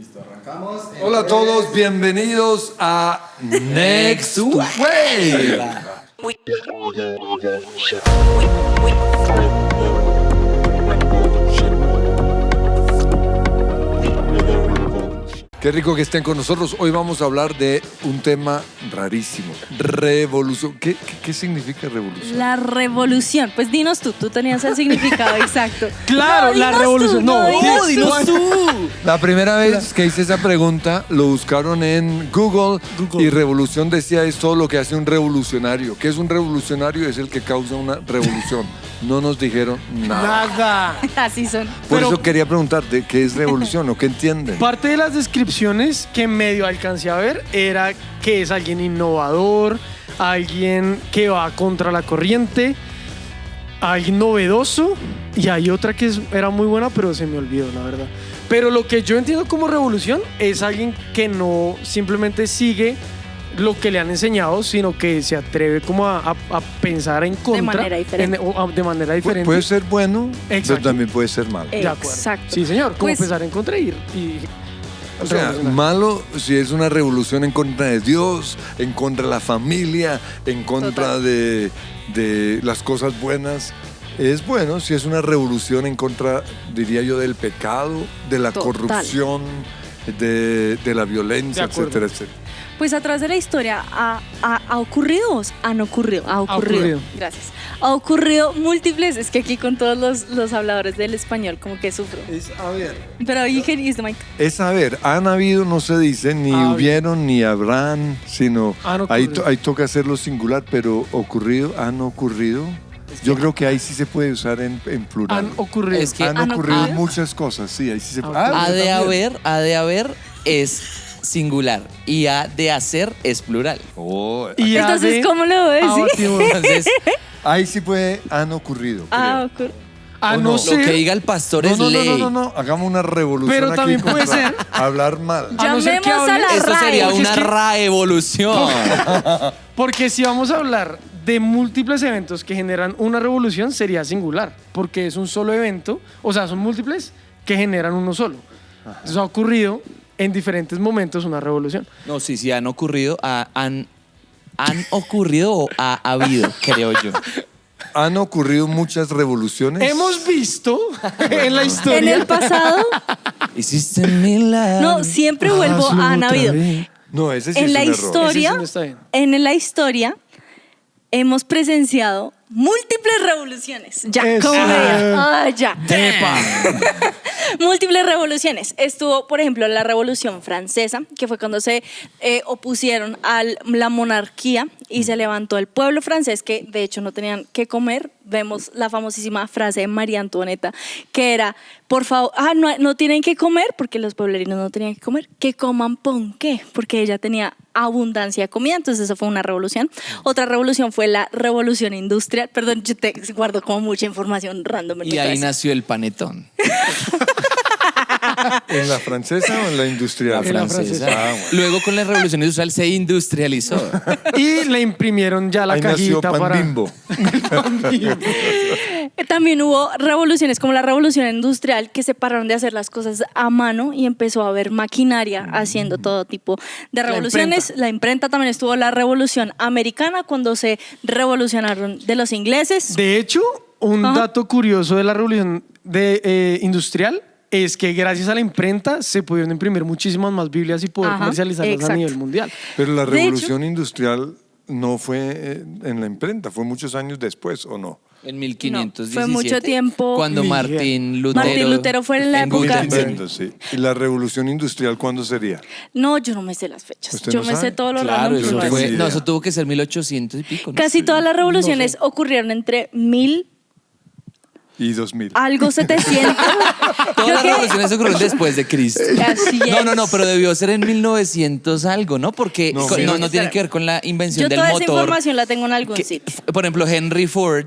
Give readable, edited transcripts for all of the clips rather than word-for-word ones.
Listo, arrancamos. Hola a todos, bienvenidos a Next Wave. Qué rico que estén con nosotros. Hoy vamos a hablar de un tema rarísimo. Revolución. ¿Qué significa revolución? La revolución. Pues dinos tú tenías el significado exacto. Claro, la revolución. Dinos tú. La primera vez que hice esa pregunta lo buscaron en Google y revolución decía es todo lo que hace un revolucionario. ¿Qué es un revolucionario? Es el que causa una revolución. No nos dijeron nada. Así son. Por Pero- eso quería preguntarte qué es revolución o qué entienden. Parte de las descripciones que medio alcancé a ver era que es alguien innovador, alguien que va contra la corriente, alguien novedoso, y hay otra que era muy buena, pero se me olvidó, la verdad. Pero lo que yo entiendo como revolución es alguien que no simplemente sigue lo que le han enseñado, sino que se atreve como a pensar en contra. manera diferente. De manera diferente. Puede ser bueno, pero Exacto. también puede ser malo. De acuerdo. Exacto. Sí, señor. Como Pues- pensar en contra y O sea, revolucionar. malo si es una revolución en contra de Dios, en contra de la familia, en contra de las cosas buenas. Es bueno si es una revolución en contra, diría yo, del pecado, de la Total. corrupción, de la violencia, De acuerdo. etcétera, etcétera. Pues a través de la historia ha ocurrido, han ocurrido, ha ocurrido. Gracias. Ha ocurrido múltiples, es que aquí con todos los habladores del español como que sufro. A ver. Pero you can use the mic. Es a ver, han habido, no se dice, ni Ah, hubieron, ni habrán, sino Han ahí, ocurrido. ahí toca hacerlo singular, pero ocurrido, han ocurrido. Yo creo que ahí sí se puede usar en plural. Han ocurrido. Es que Han ¿Han ocurrido ocurrido? muchas cosas, sí, ahí sí se puede. Ah, ha de también. haber es singular y ha de hacer es plural. Oh, Y ha Entonces, de- ¿cómo lo ves? ¿Sí? abatimos. Entonces, ahí sí puede, han ocurrido. creo. A ¿O no no? lo ser. que diga el pastor No, es no, no, ley. no, no, no, hagamos una revolución Pero aquí también puede contra ser- hablar mal. A no ser que Llamemos a hable- la Esto RAE. sería Porque una es que- revolución. Porque si vamos a hablar de múltiples eventos que generan una revolución, sería singular. Porque es un solo evento, o sea, son múltiples que generan uno solo. Entonces ha ocurrido en diferentes momentos una revolución. No, sí, han ocurrido, han ocurrido o ha habido, creo yo. Han ocurrido muchas revoluciones. Hemos visto en la En historia. el pasado, Hiciste milagro. no, siempre vuelvo Hazlo a han otra habido. vez. No, ese sí En es la un error. historia, Ese sí no está bien. en la historia hemos presenciado múltiples revoluciones. Ya, Eso. como veía. Ya. Epa. Múltiples revoluciones. Estuvo, por ejemplo, la Revolución Francesa, que fue cuando se opusieron a la monarquía y se levantó el pueblo francés, que de hecho no tenían que comer. Vemos la famosísima frase de María Antonieta, que era, por favor, no tienen que comer, porque los pueblerinos no tenían que comer, que coman ponqué, porque ella tenía abundancia de comida. Entonces eso fue una revolución. Otra revolución fue la Revolución Industrial. Perdón, yo te guardo como mucha información random en mi Y ahí cabeza. nació el panetón. ¿En la francesa o en la industrial? La En la francesa. francesa. Ah, bueno. Luego con la revolución industrial se industrializó. Y le imprimieron ya la Ahí nació cajita Pan para. Bimbo. También hubo revoluciones como la revolución industrial, que se pararon de hacer las cosas a mano y empezó a haber maquinaria haciendo todo tipo de revoluciones. La imprenta también estuvo, la revolución americana, cuando se revolucionaron de los ingleses. De hecho, un Ajá. dato curioso de la revolución industrial es que gracias a la imprenta se pudieron imprimir muchísimas más Biblias y poder Ajá, comercializarlas a exacto. nivel mundial. Pero la De revolución industrial no fue en la imprenta, fue muchos años después, ¿o no? En 1517. fue mucho tiempo. Cuando Miguel. Martín Lutero. Martín Lutero fue en la época. Entiendo, sí. ¿Y la revolución industrial cuándo sería? No, yo no me sé las fechas. ¿Usted Yo no me sabe? sé todo lo Claro, random. eso no que tengo hay. fue, idea. no, eso tuvo que ser 1800 y pico, ¿no? Casi todas las revoluciones ocurrieron entre 1000 Y 2000. algo 700. Todas Creo las que- revoluciones ocurrieron después de Cristo. Así es. No, pero debió ser en 1900 algo, ¿no? Porque No, no tiene que ver con la invención Yo del toda esa motor. información la tengo en algún Que, sitio. por ejemplo, Henry Ford.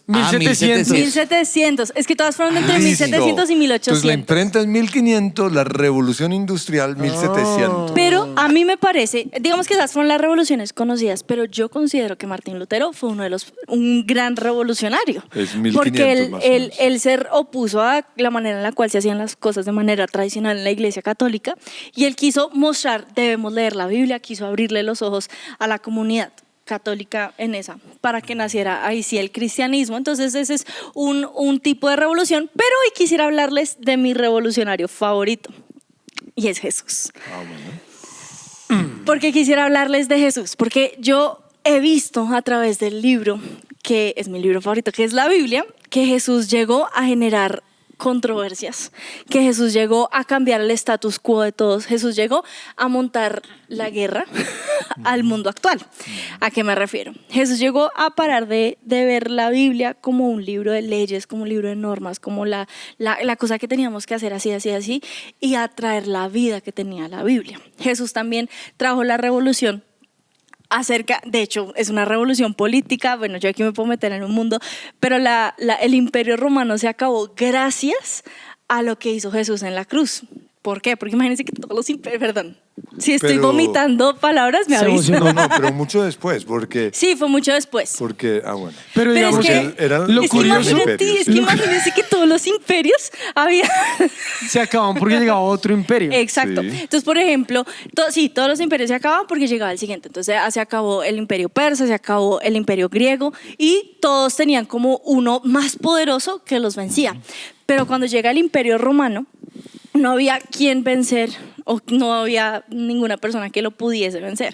1700. 1700. Es que todas fueron entre Ah, 1700 y Entonces la 1800. imprenta es 1500, la revolución industrial 1700. Pero a mí me parece, digamos que esas fueron las revoluciones conocidas, pero yo considero que Martín Lutero fue un gran revolucionario. Es 1500 porque más o menos. él se opuso a la manera en la cual se hacían las cosas de manera tradicional en la Iglesia Católica y él quiso mostrar, debemos leer la Biblia, quiso abrirle los ojos a la comunidad católica en esa, para que naciera ahí sí el cristianismo. Entonces ese es un tipo de revolución, pero hoy quisiera hablarles de mi revolucionario favorito y es Jesús. ¿Por qué quisiera hablarles de Jesús? Porque yo he visto a través del libro, que es mi libro favorito, que es la Biblia, que Jesús llegó a generar controversias, que Jesús llegó a cambiar el status quo de todos, Jesús llegó a montar la guerra al mundo actual. ¿A qué me refiero? Jesús llegó a parar de ver la Biblia como un libro de leyes, como un libro de normas, como la cosa que teníamos que hacer así, así, así, y a traer la vida que tenía la Biblia. Jesús también trajo la revolución de hecho, es una revolución política. Bueno, yo aquí me puedo meter en un mundo, pero el Imperio Romano se acabó gracias a lo que hizo Jesús en la cruz. ¿Por qué? Porque imagínense que todos los imperios, perdón, si estoy vomitando palabras, me avisan. No, pero mucho después, porque... Sí, fue mucho después. Pero Pero digamos es que, eran lo es que curioso- imagínense que todos los imperios había... se acaban porque llegaba otro imperio. Exacto. Sí. Entonces, por ejemplo, todos los imperios se acaban porque llegaba el siguiente. Entonces, se acabó el imperio persa, se acabó el imperio griego y todos tenían como uno más poderoso que los vencía. Pero cuando llega el imperio romano, no había quien vencer o no había ninguna persona que lo pudiese vencer.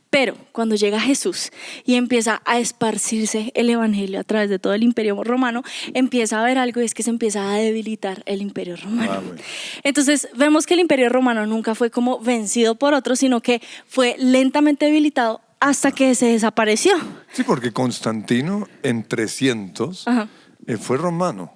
Pero cuando llega Jesús y empieza a esparcirse el evangelio a través de todo el imperio romano, empieza a haber algo y es que se empieza a debilitar el imperio romano. Bueno. Entonces vemos que el imperio romano nunca fue como vencido por otros, sino que fue lentamente debilitado hasta que se desapareció. Sí, porque Constantino en 300 Ajá. fue romano.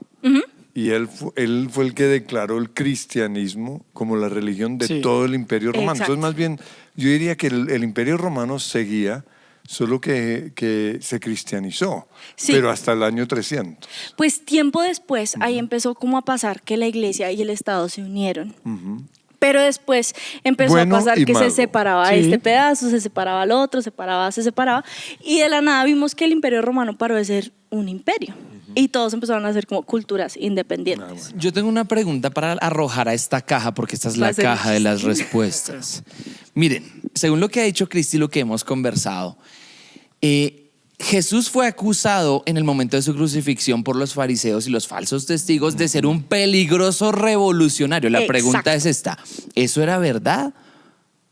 Y él fue el que declaró el cristianismo como la religión de Sí. todo el imperio romano. Exacto. Entonces, más bien, yo diría que el imperio romano seguía, solo que se cristianizó, Sí. pero hasta el año 300. Pues tiempo después, ahí empezó como a pasar que la iglesia y el Estado se unieron. Pero después empezó Bueno a pasar y que malo. se separaba Sí. este pedazo, se separaba el otro, se separaba. Y de la nada vimos que el imperio romano paró de ser un imperio. Y todos empezaron a ser como culturas independientes. Yo tengo una pregunta para arrojar a esta caja, porque esta es Va la a ser caja de un las respuestas. Miren, según lo que ha dicho Cristi y lo que hemos conversado, Jesús fue acusado en el momento de su crucifixión por los fariseos y los falsos testigos de ser un peligroso revolucionario. La pregunta Exacto. es esta: ¿eso era verdad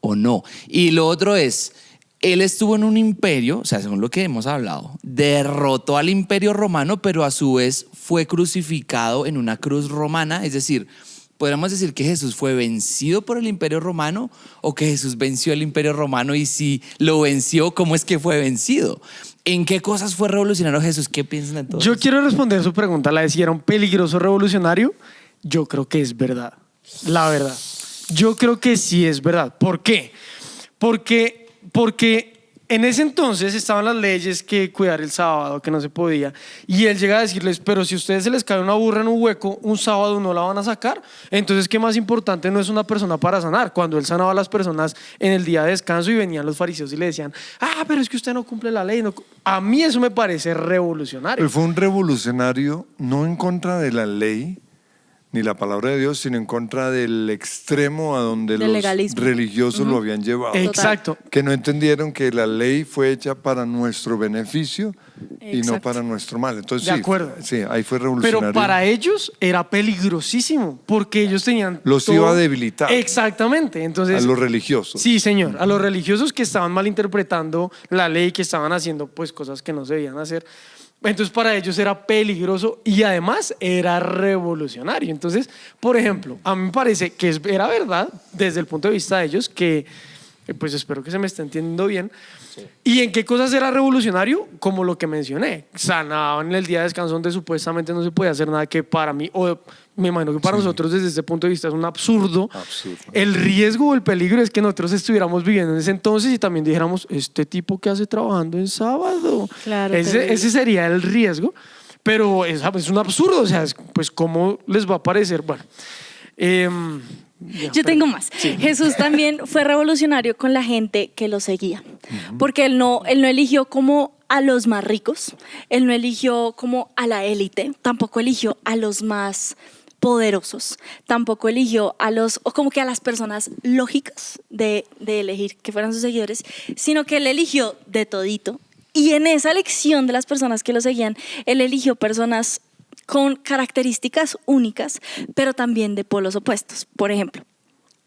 o no? Y lo otro es, él estuvo en un imperio, o sea, según lo que hemos hablado, derrotó al imperio romano, pero a su vez fue crucificado en una cruz romana. Es decir, podríamos decir que Jesús fue vencido por el imperio romano, o que Jesús venció el imperio romano, y si lo venció, ¿cómo es que fue vencido? ¿En qué cosas fue revolucionario Jesús? ¿Qué piensan de todo Yo esto? quiero responder su pregunta, la de si era un peligroso revolucionario. Yo creo que es verdad. La verdad. Yo creo que sí es verdad. ¿Por qué? Porque en ese entonces estaban las leyes que cuidar el sábado, que no se podía. Y él llega a decirles, pero si a ustedes se les cae una burra en un hueco, un sábado no la van a sacar. Entonces, ¿qué más importante no es una persona para sanar? Cuando él sanaba a las personas en el día de descanso y venían los fariseos y le decían, pero es que usted no cumple la ley. A mí eso me parece revolucionario. Él fue un revolucionario no en contra de la ley ni la palabra de Dios, sino en contra del extremo a donde Del los legalismo. religiosos lo habían llevado. Exacto. Que no entendieron que la ley fue hecha para nuestro beneficio y no Exacto. para nuestro mal. Entonces, De sí, acuerdo. sí, ahí fue revolucionario. Pero para ellos era peligrosísimo porque ellos tenían Los iba a debilitar. Exactamente. Entonces, a los religiosos. sí, señor, a los religiosos que estaban malinterpretando la ley, que estaban haciendo pues cosas que no se debían hacer. Entonces para ellos era peligroso y además era revolucionario. Entonces, por ejemplo, a mí me parece que era verdad desde el punto de vista de ellos que, pues espero que se me esté entendiendo bien. ¿Y en qué cosas era revolucionario? Como lo que mencioné, sanaban en el día de descanso donde supuestamente no se podía hacer nada, que para mí, o me imagino que para nosotros desde este punto de vista es un absurdo. El riesgo o el peligro es que nosotros estuviéramos viviendo en ese entonces y también dijéramos, este tipo que hace trabajando en sábado. Claro, ese terrible. sería el riesgo. Pero es un absurdo, o sea, pues ¿cómo les va a parecer? Bueno, Yo tengo más. Sí. Jesús también fue revolucionario con la gente que lo seguía, porque él no eligió como a los más ricos, él no eligió como a la élite, tampoco eligió a los más poderosos, tampoco eligió o como que a las personas lógicas de elegir que fueran sus seguidores, sino que él eligió de todito. Y en esa elección de las personas que lo seguían, él eligió personas con características únicas, pero también de polos opuestos. Por ejemplo,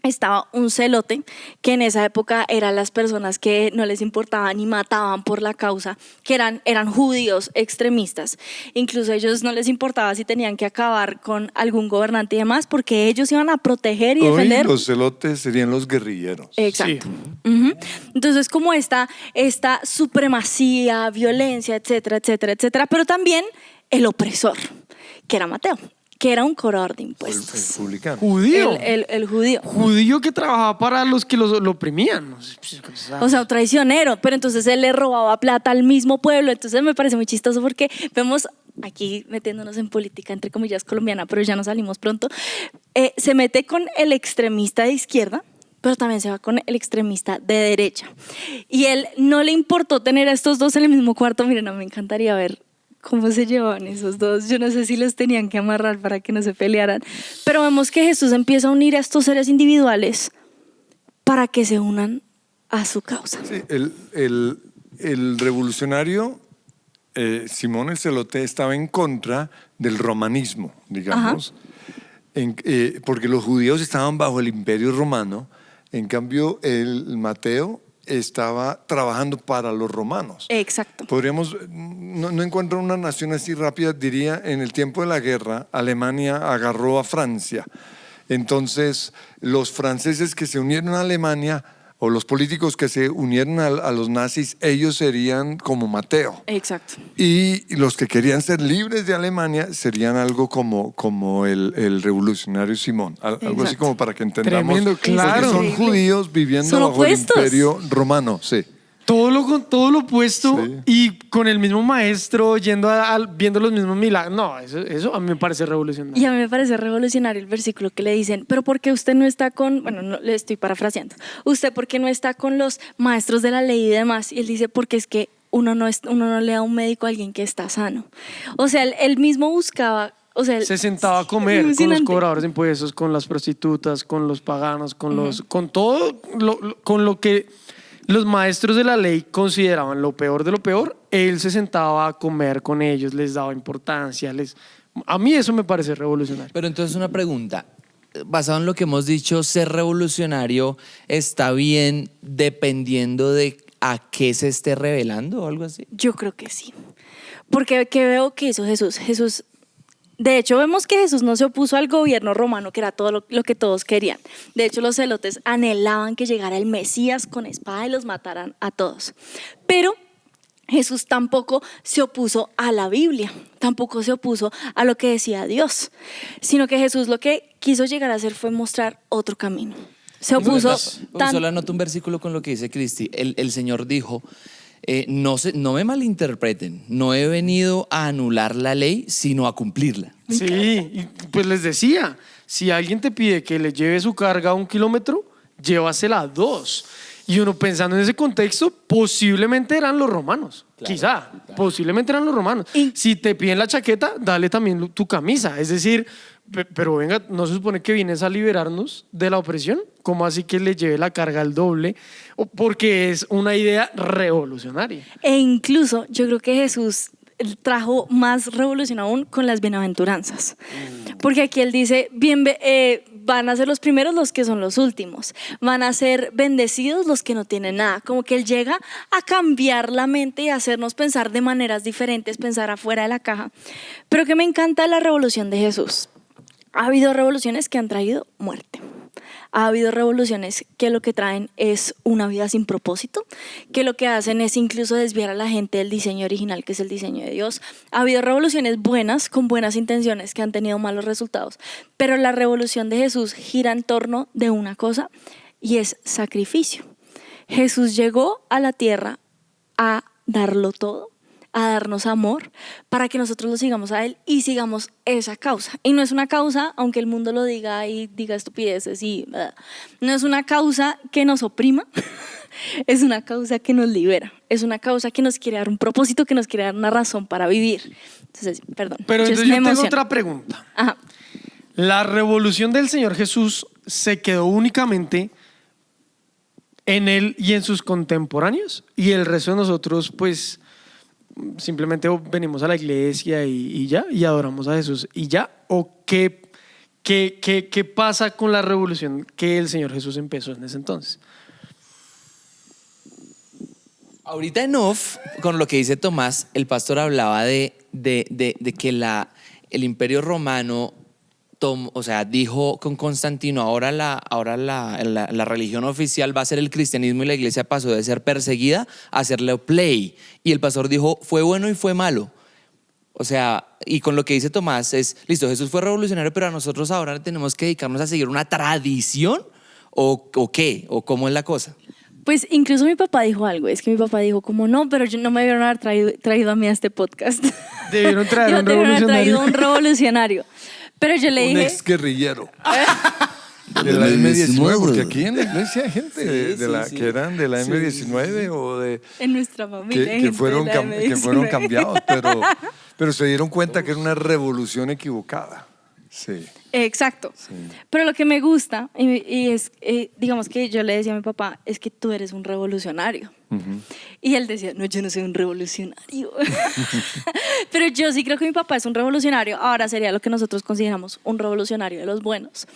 estaba un celote, que en esa época eran las personas que no les importaban y mataban por la causa, que eran judíos extremistas. Incluso a ellos no les importaba si tenían que acabar con algún gobernante y demás, porque ellos iban a proteger y defender. Hoy los celotes serían los guerrilleros. Exacto. Sí. Entonces, como esta supremacía, violencia, etcétera, etcétera, etcétera, pero también el opresor, que era Mateo, que era un cobrador de impuestos. El publicano. Judío. El judío. Judío que trabajaba para los que lo oprimían. O sea, un traicionero. Pero entonces él le robaba plata al mismo pueblo. Entonces me parece muy chistoso porque vemos aquí metiéndonos en política, entre comillas, colombiana, pero ya no salimos pronto. Se mete con el extremista de izquierda, pero también se va con el extremista de derecha. Y él no le importó tener a estos dos en el mismo cuarto. Miren, no, me encantaría ver cómo se llevaban esos dos. Yo no sé si los tenían que amarrar para que no se pelearan, pero vemos que Jesús empieza a unir a estos seres individuales para que se unan a su causa. Sí, el revolucionario Simón el Celote estaba en contra del romanismo, digamos, porque los judíos estaban bajo el imperio romano. En cambio, el Mateo estaba trabajando para los romanos. Exacto. Podríamos, no encuentro una nación así rápida, diría, en el tiempo de la guerra, Alemania agarró a Francia. Entonces, los franceses que se unieron a Alemania, o los políticos que se unieron a los nazis, ellos serían como Mateo. Exacto. Y los que querían ser libres de Alemania serían algo como el revolucionario Simón. Algo así como para que entendamos. Tremendo, claro. Porque son judíos viviendo bajo opuestos. el imperio romano, sí. Todo lo opuesto, Sí. y con el mismo maestro viendo los mismos milagros. No, eso a mí me parece revolucionario. Y a mí me parece revolucionario el versículo que le dicen, pero ¿por qué usted no está con, bueno, no, le estoy parafraseando, usted por qué no está con los maestros de la ley y demás? Y él dice, porque es que uno no le da a un médico a alguien que está sano. O sea, él mismo buscaba, o sea, se sentaba a comer con los cobradores de impuestos, con las prostitutas, con los paganos, con todo con lo que los maestros de la ley consideraban lo peor de lo peor. Él se sentaba a comer con ellos, les daba importancia. A mí eso me parece revolucionario. Pero entonces una pregunta, basado en lo que hemos dicho, ¿ser revolucionario está bien dependiendo de a qué se esté revelando o algo así? Yo creo que sí. Porque ¿qué veo que hizo Jesús? De hecho, vemos que Jesús no se opuso al gobierno romano, que era todo lo que todos querían. De hecho, los celotes anhelaban que llegara el Mesías con espada y los mataran a todos. Pero Jesús tampoco se opuso a la Biblia, tampoco se opuso a lo que decía Dios, sino que Jesús lo que quiso llegar a hacer fue mostrar otro camino. Se opuso. Solo anoto un versículo con lo que dice Cristi. El Señor dijo: no me malinterpreten, no he venido a anular la ley, sino a cumplirla. Sí, y pues les decía, si alguien te pide que le lleve su carga 1 kilómetro, llévasela 2. Y uno pensando en ese contexto, posiblemente eran los romanos. Claro. Posiblemente eran los romanos. Si te piden la chaqueta, dale también tu camisa. Es decir, pero venga, ¿no se supone que vienes a liberarnos de la opresión? ¿Cómo así que le lleve la carga al doble? Porque es una idea revolucionaria. E incluso yo creo que Jesús trajo más revolución aún con las bienaventuranzas. Porque aquí él dice, van a ser los primeros los que son los últimos. Van a ser bendecidos los que no tienen nada. Como que él llega a cambiar la mente y a hacernos pensar de maneras diferentes, pensar afuera de la caja. Pero que me encanta la revolución de Jesús. Ha habido revoluciones que han traído muerte. Ha habido revoluciones que lo que traen es una vida sin propósito, que lo que hacen es incluso desviar a la gente del diseño original, que es el diseño de Dios. Ha habido revoluciones buenas, con buenas intenciones, que han tenido malos resultados, pero la revolución de Jesús gira en torno de una cosa, y es sacrificio. Jesús llegó a la tierra a darlo todo, a darnos amor para que nosotros lo sigamos a Él y sigamos esa causa. Y no es una causa, aunque el mundo lo diga y diga estupideces y no es una causa que nos oprima, es una causa que nos libera, es una causa que nos quiere dar un propósito, que nos quiere dar una razón para vivir. Entonces, perdón. Pero entonces me yo tengo emociono. otra pregunta. Ajá. La revolución del Señor Jesús se quedó únicamente en Él y en sus contemporáneos, y el resto de nosotros pues simplemente venimos a la iglesia y ya, y adoramos a Jesús y ya. ¿O qué pasa con la revolución que el Señor Jesús empezó en ese entonces? Ahorita en off, con lo que dice Tomás, el pastor hablaba de que el Imperio Romano dijo con Constantino, ahora la religión oficial va a ser el cristianismo, y la iglesia pasó de ser perseguida a hacerle play. Y el pastor dijo, fue bueno y fue malo. O sea, y con lo que dice Tomás es, listo, Jesús fue revolucionario, pero a nosotros ahora tenemos que dedicarnos a seguir una tradición, ¿o qué? ¿O cómo es la cosa? Pues incluso mi papá dijo algo, es que mi papá dijo como no, pero yo no me debieron haber traído a mí a este podcast. Debieron traer un Debieron haber revolucionario. traído un revolucionario. Pero yo le Un dije, ex guerrillero. De la M19, porque aquí en la iglesia hay gente que eran de la M19 o de en nuestra familia hay que gente fueron, de la que fueron M19. cambiados, pero se dieron cuenta que era una revolución equivocada. Sí. Exacto. Pero lo que me gusta, y es, digamos que yo le decía a mi papá, es que tú eres un revolucionario. Y él decía, no, yo no soy un revolucionario. Pero yo sí creo que mi papá es un revolucionario. Ahora sería lo que nosotros consideramos un revolucionario de los buenos.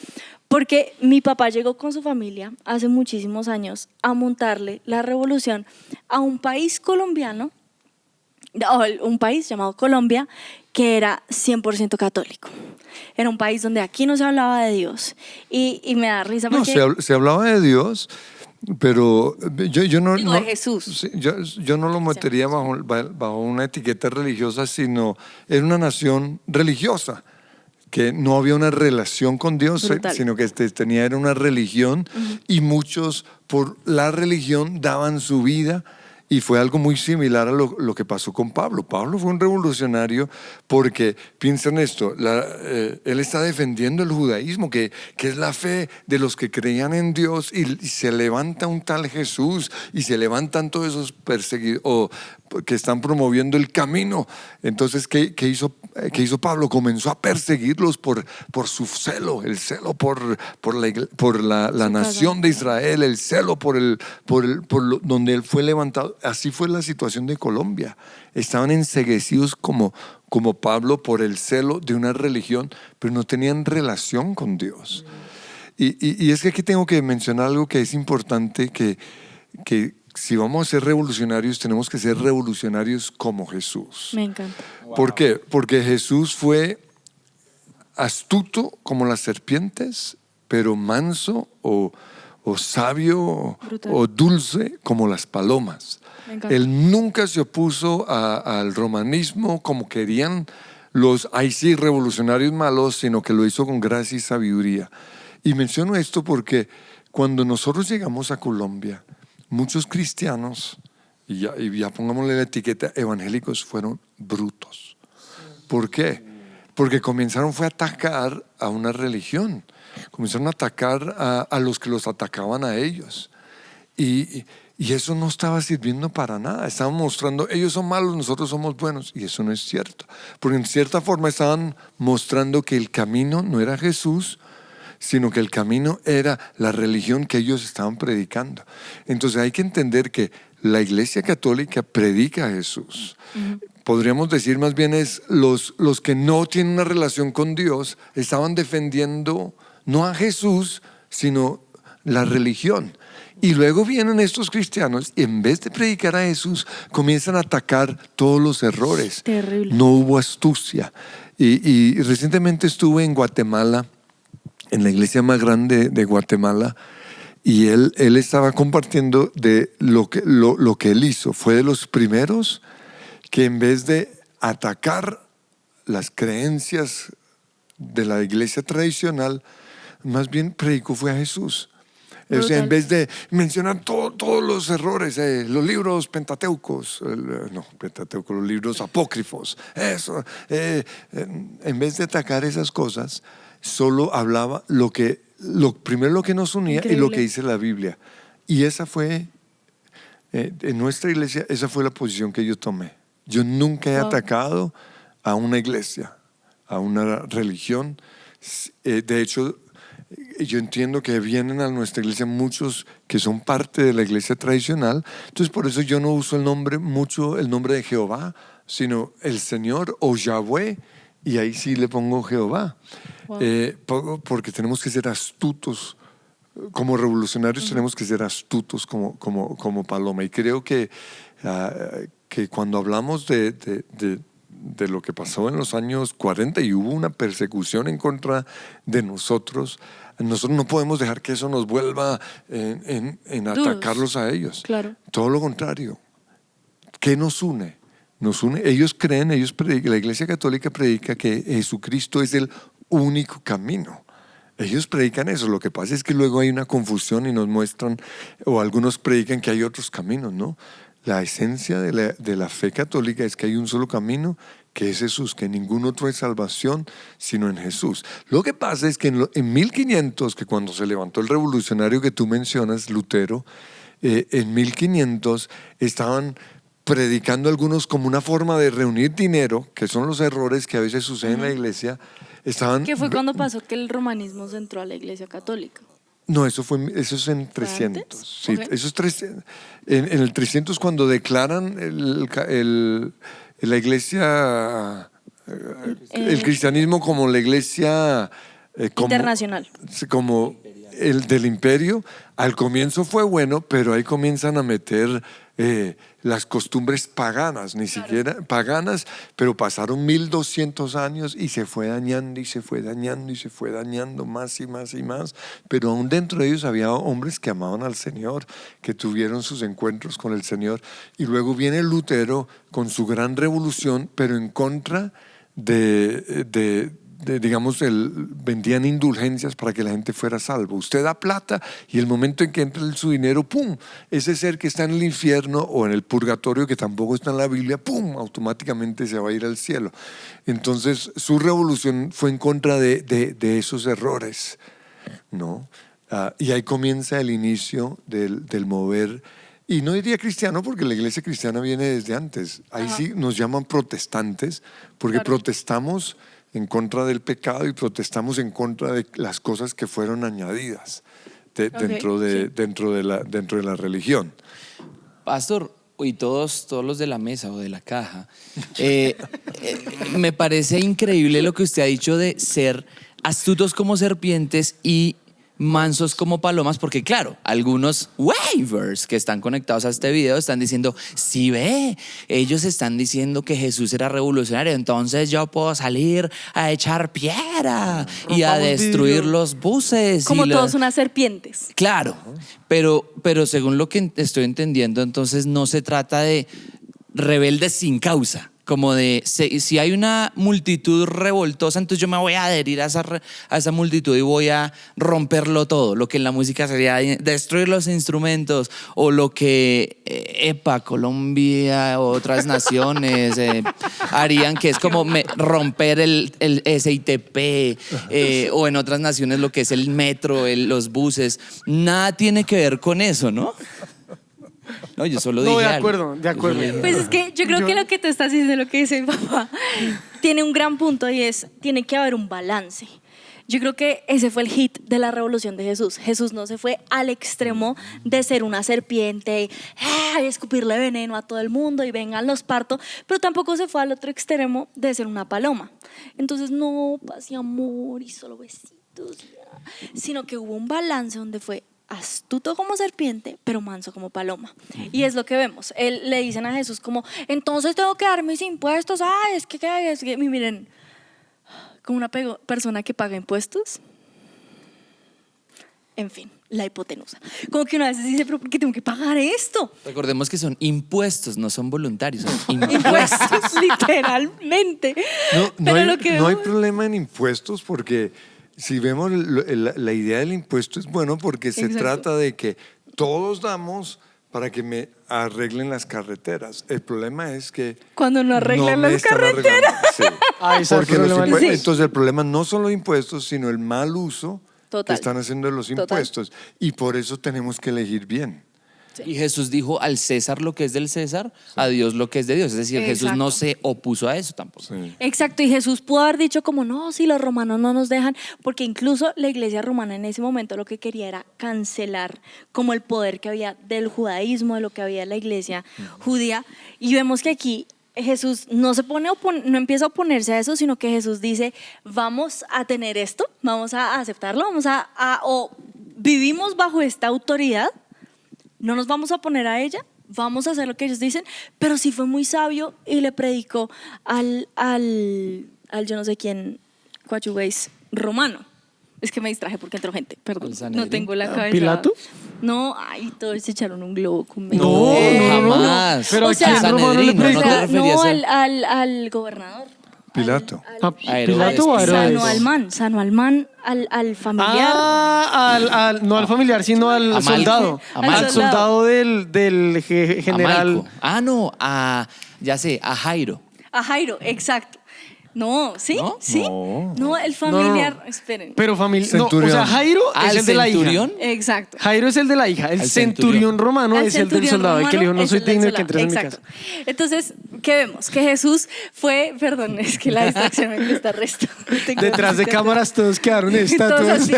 Porque mi papá llegó con su familia hace muchísimos años a montarle la revolución a un país colombiano, un país llamado Colombia, que era 100% católico. Era un país donde aquí no se hablaba de Dios. Y me da risa No, porque... se hablaba de Dios, pero yo no... Digo, no- de Jesús. sí, yo no lo metería bajo una etiqueta religiosa, sino era una nación religiosa, que no había una relación con Dios, Brutal. sino que era una religión, y muchos por la religión daban su vida. Y fue algo muy similar a lo que pasó con Pablo. Pablo fue un revolucionario porque, piensa en esto, él está defendiendo el judaísmo, que es la fe de los que creían en Dios, y se levanta un tal Jesús y se levantan todos esos perseguidores que están promoviendo el camino. Entonces, ¿qué hizo Pablo? Comenzó a perseguirlos por su celo, el celo por la nación de Israel, el celo por donde él fue levantado. Así fue la situación de Colombia. Estaban enceguecidos como Pablo por el celo de una religión, pero no tenían relación con Dios. Y es que aquí tengo que mencionar algo que es importante, que si vamos a ser revolucionarios, tenemos que ser revolucionarios como Jesús. Me encanta. ¿Por qué? Porque Jesús fue astuto como las serpientes, pero manso o sabio Brutal. o dulce como las palomas. Me encanta. Él nunca se opuso al romanismo como querían los revolucionarios malos, sino que lo hizo con gracia y sabiduría. Y menciono esto porque cuando nosotros llegamos a Colombia, muchos cristianos, y ya pongámosle la etiqueta, evangélicos, fueron brutos. ¿Por qué? Porque fue a atacar a una religión, comenzaron a atacar a los que los atacaban a ellos. Y eso no estaba sirviendo para nada. Estaban mostrando, ellos son malos, nosotros somos buenos. Y eso no es cierto. Porque en cierta forma estaban mostrando que el camino no era Jesús, sino que el camino era la religión que ellos estaban predicando. Entonces hay que entender que la Iglesia Católica predica a Jesús. Podríamos decir más bien es los que no tienen una relación con Dios estaban defendiendo no a Jesús, sino la religión. Y luego vienen estos cristianos y en vez de predicar a Jesús comienzan a atacar todos los errores. Terrible. No hubo astucia. Y recientemente estuve en Guatemala, en la iglesia más grande de Guatemala, y él estaba compartiendo de lo que él hizo. Fue de los primeros que en vez de atacar las creencias de la iglesia tradicional, más bien predicó fue a Jesús. O sea, Brutal. en vez de mencionar todos los errores, los libros pentateucos, los libros apócrifos, eso, en vez de atacar esas cosas, solo hablaba primero lo que nos unía y lo Increíble. que dice la Biblia. Y esa fue, en nuestra iglesia, esa fue la posición que yo tomé. Yo nunca he Wow. atacado a una iglesia, a una religión. De hecho, yo entiendo que vienen a nuestra iglesia muchos que son parte de la iglesia tradicional, entonces por eso yo no uso el nombre de Jehová, sino el Señor o Yahweh, y ahí sí le pongo Jehová. Wow. Porque tenemos que ser astutos. Como revolucionarios tenemos que ser astutos como Paloma. Y creo que cuando hablamos de lo que pasó en los años 40 y hubo una persecución en contra de nosotros no podemos dejar que eso nos vuelva en Duros. atacarlos a ellos. Claro. Todo lo contrario. ¿Qué nos une? Nos une. Ellos creen, la Iglesia Católica predica que Jesucristo es el único camino. Ellos predican eso. Lo que pasa es que luego hay una confusión y nos muestran, o algunos predican que hay otros caminos, ¿no? La esencia de la fe católica es que hay un solo camino, que es Jesús, que ningún otro es salvación sino en Jesús. Lo que pasa es que en 1500, que cuando se levantó el revolucionario que tú mencionas, Lutero, en 1500 estaban predicando algunos como una forma de reunir dinero, que son los errores que a veces suceden en la iglesia. ¿Qué fue cuando pasó que el romanismo se entró a la iglesia católica? No, eso es en 300. ¿Antes? Sí, Ok. eso es 300. En el 300 cuando declaran la iglesia, el cristianismo como la iglesia Internacional. como el del imperio. Al comienzo fue bueno, pero ahí comienzan a meter las costumbres paganas, ni siquiera paganas, pero pasaron 1200 años y se fue dañando y se fue dañando y se fue dañando más y más y más, pero aún dentro de ellos había hombres que amaban al Señor, que tuvieron sus encuentros con el Señor, y luego viene Lutero con su gran revolución, pero en contra digamos, vendían indulgencias para que la gente fuera salvo. Usted da plata y el momento en que entra su dinero, ¡pum!, ese ser que está en el infierno o en el purgatorio, que tampoco está en la Biblia, ¡pum!, automáticamente se va a ir al cielo. Entonces su revolución fue en contra de esos errores, ¿no? Y ahí comienza el inicio del mover. Y no diría cristiano porque la iglesia cristiana viene desde antes. Ahí sí nos llaman protestantes porque protestamos en contra del pecado y protestamos en contra de las cosas que fueron añadidas dentro de la religión. Pastor, y todos los de la mesa o de la caja, me parece increíble lo que usted ha dicho de ser astutos como serpientes y mansos como palomas, porque claro, algunos waivers que están conectados a este video están diciendo, sí ve, ellos están diciendo que Jesús era revolucionario, entonces yo puedo salir a echar piedra y a Rompamos destruir vidrio. los buses. Como todos unas serpientes. Claro, pero según lo que estoy entendiendo, entonces no se trata de rebeldes sin causa, como de si hay una multitud revoltosa, entonces yo me voy a adherir a esa multitud y voy a romperlo todo. Lo que en la música sería destruir los instrumentos, o lo que Colombia o otras naciones harían, que es como romper el SITP, o en otras naciones lo que es el metro, los buses. Nada tiene que ver con eso, ¿no? No, yo solo dije No, de algo. acuerdo, de acuerdo. Pues es que yo creo que lo que tú estás diciendo, lo que dice mi papá, tiene un gran punto, y es, tiene que haber un balance. Yo creo que ese fue el hit de la revolución de Jesús. Jesús no se fue al extremo de ser una serpiente y escupirle veneno a todo el mundo y vengan los parto, pero tampoco se fue al otro extremo de ser una paloma. Entonces no paz y amor y solo besitos, sino que hubo un balance donde fue astuto como serpiente, pero manso como paloma. Y es lo que vemos. Le dicen a Jesús como, entonces tengo que dar mis impuestos. Es que y miren, como una persona que paga impuestos. En fin, la hipotenusa. Como que una vez dice, pero ¿por qué tengo que pagar esto? Recordemos que son impuestos, no son voluntarios, son impuestos. Impuestos, literalmente. Pero lo que No hay vemos- problema en impuestos porque si vemos la idea del impuesto es bueno porque se Exacto. trata de que todos damos para que me arreglen las carreteras. El problema es que Cuando no arreglan me las están carreteras. arreglando. Sí. Ahí está el Porque los problema. impuestos- Sí. entonces el problema no son los impuestos, sino el mal uso Total. que están haciendo de los Total. impuestos. Y por eso tenemos que elegir bien. Y Jesús dijo al César lo que es del César, a Dios lo que es de Dios. Es decir, Jesús no Exacto. se opuso a eso tampoco. Sí. Exacto, y Jesús pudo haber dicho como, no, si los romanos no nos dejan, porque incluso la iglesia romana en ese momento lo que quería era cancelar como el poder que había del judaísmo, de lo que había en la iglesia judía, y vemos que aquí Jesús no se pone no empieza a oponerse a eso, sino que Jesús dice, vamos a tener esto, vamos a aceptarlo, o vivimos bajo esta autoridad, no nos vamos a poner a ella, vamos a hacer lo que ellos dicen, pero sí fue muy sabio y le predicó al yo no sé quién, Coachugueis romano. Es que me distraje porque entró gente, perdón. ¿Al Sanedrín? No tengo la cabeza. ¿Pilato? No, ay, todos se echaron un globo conmigo. No, jamás. Pero O ¿a sea, quién romano le Sanedrín, predicó? ¿no te referías a- al gobernador. Pilato. ¿A A Herodes. Pilato o a Herodes? Sano Almán, al familiar. No al familiar, sino al A Malco. soldado. A Malco. Al soldado del A general. Malco. Ya sé, a Jairo. A Jairo, exacto. No, ¿sí? ¿No? ¿Sí? No, el familiar, esperen. Pero familia. No, o Centurión. sea, Jairo es ¿Al el de la hija. centurión? Exacto. Jairo es el de la hija. El Al centurión centurión. romano Al es el del centurión soldado. El que le dijo, romano no es soy el del digno de que soldado. entres en mi Exacto. casa. Entonces, ¿qué vemos? Que Jesús fue, perdón, es que la distracción me cuesta resto. Tengo Detrás de mucha- cámaras todos quedaron Todos estatuas. así.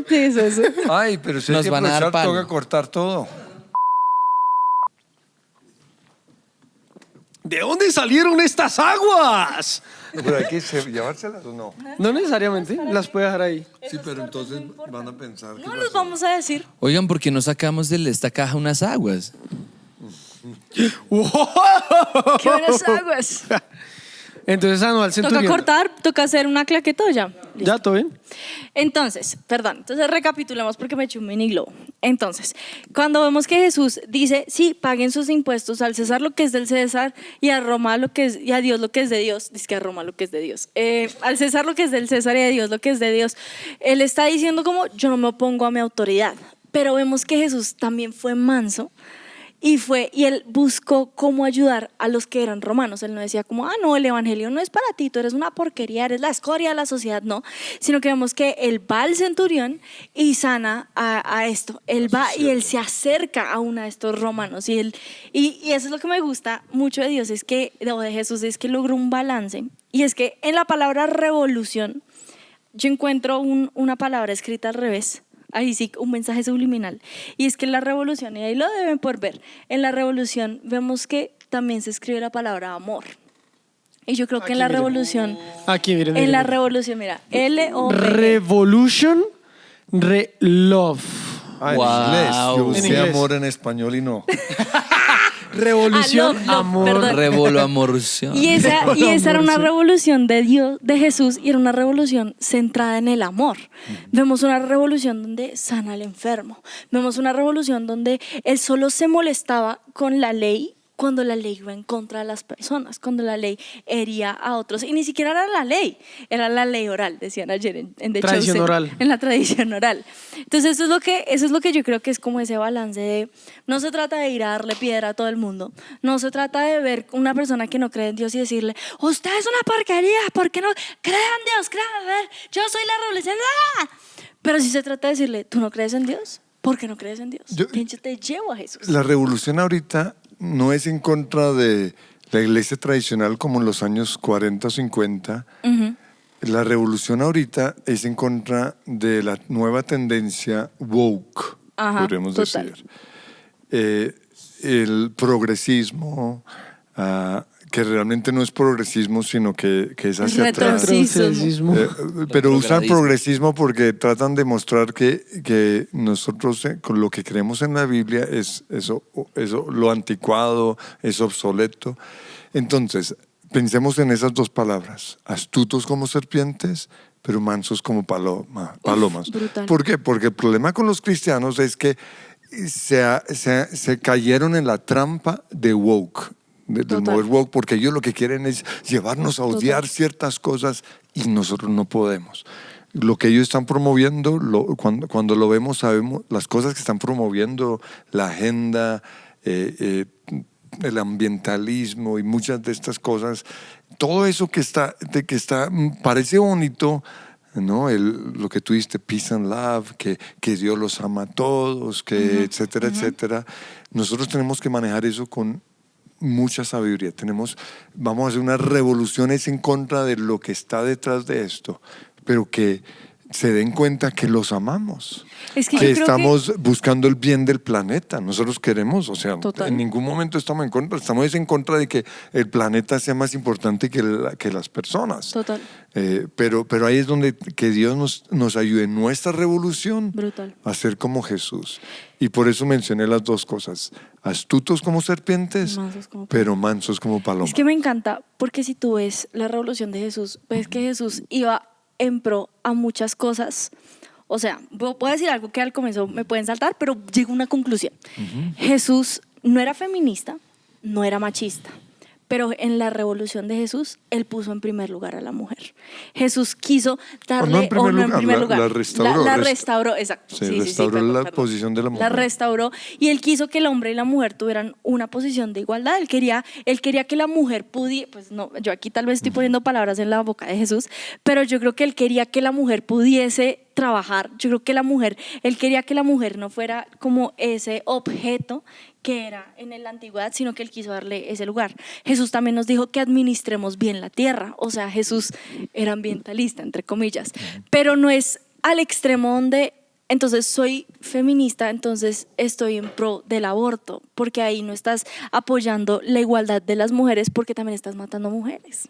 Sí, eso. Ay, pero si Nos hay que van a dar aprovechar, palo. toca cortar todo. ¿De dónde salieron estas aguas? Pero hay que llevárselas o no. No necesariamente, las puede dejar ahí. Sí, pero entonces van a pensar que No los vamos a decir. Oigan, ¿por qué no sacamos de esta caja unas aguas? ¡Qué buenas aguas! Entonces, al Toca centurión. cortar, toca hacer una claqueta o ya. ¿Ya, todo bien? Entonces, recapitulemos porque me eché un mini globo. Entonces, cuando vemos que Jesús dice, sí, paguen sus impuestos al César lo que es del César y a Roma lo que es, y a Dios lo que es de Dios, dice que a Roma lo que es de Dios, al César lo que es del César y a Dios lo que es de Dios, él está diciendo como, yo no me opongo a mi autoridad, pero vemos que Jesús también fue manso. Y él buscó cómo ayudar a los que eran romanos. Él no decía como, no, el evangelio no es para ti, tú eres una porquería, eres la escoria de la sociedad, no. Sino que vemos que él va al centurión y sana a esto. Él va y él se acerca a uno de estos romanos. Y eso es lo que me gusta mucho de Dios, o de Jesús, es que logró un balance. Y es que en la palabra revolución, yo encuentro una palabra escrita al revés. Ahí sí, un mensaje subliminal. Y es que en la revolución, y ahí lo deben por ver, en la revolución vemos que también se escribe la palabra amor. Y yo creo que Aquí, en la miren. revolución, Aquí, miren. en miren, la miren. revolución, mira, L-O-V. Revolution, love. Ah, en Wow. inglés. Yo En busqué inglés. amor en español y no. Revolución, love, amor. perdón. Revolo amorción. Y esa era una Amor, sí. revolución de Dios, de Jesús, y era una revolución centrada en el amor. Vemos una revolución donde sana al enfermo. Vemos una revolución donde él solo se molestaba con la ley cuando la ley iba en contra de las personas, cuando la ley hería a otros. Y ni siquiera era la ley, era la ley oral, decían ayer en The Tradición Chosen, oral. en la tradición oral. Entonces eso es lo que yo creo que es como ese balance de, no se trata de ir a darle piedra a todo el mundo, no se trata de ver una persona que no cree en Dios y decirle, usted es una porquería, ¿por qué no? Crean en Dios, crean, a ver, yo soy la revolución. ¡Ah! Pero si se trata de decirle, ¿tú no crees en Dios? ¿Por qué no crees en Dios? Yo te llevo a Jesús. La revolución ahorita no es en contra de la iglesia tradicional como en los años 40 o 50. Ujú. La revolución ahorita es en contra de la nueva tendencia woke, Ajá, podríamos total. decir. El progresismo, que realmente no es progresismo, sino que es hacia atrás. Retrocesismo. Pero usan progradismo. progresismo porque tratan de mostrar que nosotros con lo que creemos en la Biblia es eso lo anticuado, es obsoleto. Entonces, pensemos en esas dos palabras, astutos como serpientes, pero mansos como palomas. Brutal. ¿Por qué? Porque el problema con los cristianos es que se cayeron en la trampa de woke, del Total. mover woke, porque ellos lo que quieren es llevarnos a odiar ciertas cosas y nosotros no podemos. Lo que ellos están promoviendo, cuando lo vemos, sabemos las cosas que están promoviendo, la agenda, el ambientalismo y muchas de estas cosas, todo eso que está parece bonito, ¿no? Lo que tú dijiste, peace and love, que Dios los ama a todos, que etcétera, etcétera. Nosotros tenemos que manejar eso con mucha sabiduría. Vamos a hacer unas revoluciones en contra de lo que está detrás de esto, pero que se den cuenta que los amamos, Es que yo que creo estamos buscando el bien del planeta. Nosotros queremos, o sea, Total. en ningún momento estamos en contra de que el planeta sea más importante que las personas. Total. Pero ahí es donde que Dios nos ayude en nuestra revolución Brutal. a ser como Jesús. Y por eso mencioné las dos cosas: astutos como serpientes, Mansos como pero mansos como palomas. Es que me encanta porque si tú ves la revolución de Jesús, ves que Jesús iba en pro a muchas cosas. O sea, puedo decir algo que al comienzo me pueden saltar, pero llego a una conclusión. Jesús no era feminista, no era machista, pero en la revolución de Jesús, él puso en primer lugar a la mujer. Jesús quiso darle, no en primer lugar, la restauró. La restauró, exacto. Sí, restauró la posición de la mujer. La restauró y él quiso que el hombre y la mujer tuvieran una posición de igualdad. Él quería que la mujer pudiera, pues no, yo aquí tal vez estoy poniendo palabras en la boca de Jesús, pero yo creo que él quería que la mujer pudiese trabajar. Yo creo que él quería que la mujer no fuera como ese objeto que era en la antigüedad, sino que él quiso darle ese lugar. Jesús también nos dijo que administremos bien la tierra, o sea, Jesús era ambientalista, entre comillas, pero no es al extremo donde entonces soy feminista, entonces estoy en pro del aborto, porque ahí no estás apoyando la igualdad de las mujeres porque también estás matando mujeres,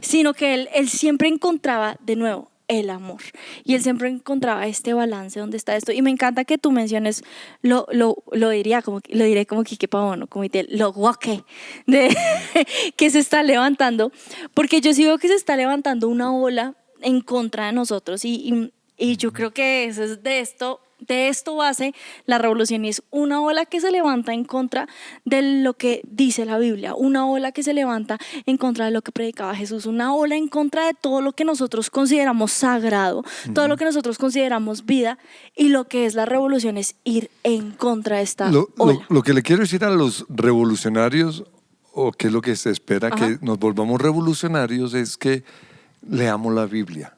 sino que él siempre encontraba de nuevo el amor. Y él siempre encontraba este balance donde está esto. Y me encanta que tú menciones, lo diré como Quique Pavón, como lo woke que se está levantando, porque yo sí veo que se está levantando una ola en contra de nosotros y yo creo que eso es de esto base la revolución, y es una ola que se levanta en contra de lo que dice la Biblia, una ola que se levanta en contra de lo que predicaba Jesús, una ola en contra de todo lo que nosotros consideramos sagrado, todo lo que nosotros consideramos vida, y lo que es la revolución es ir en contra de esta ola. Lo que le quiero decir a los revolucionarios, o que es lo que se espera, que nos volvamos revolucionarios, es que leamos la Biblia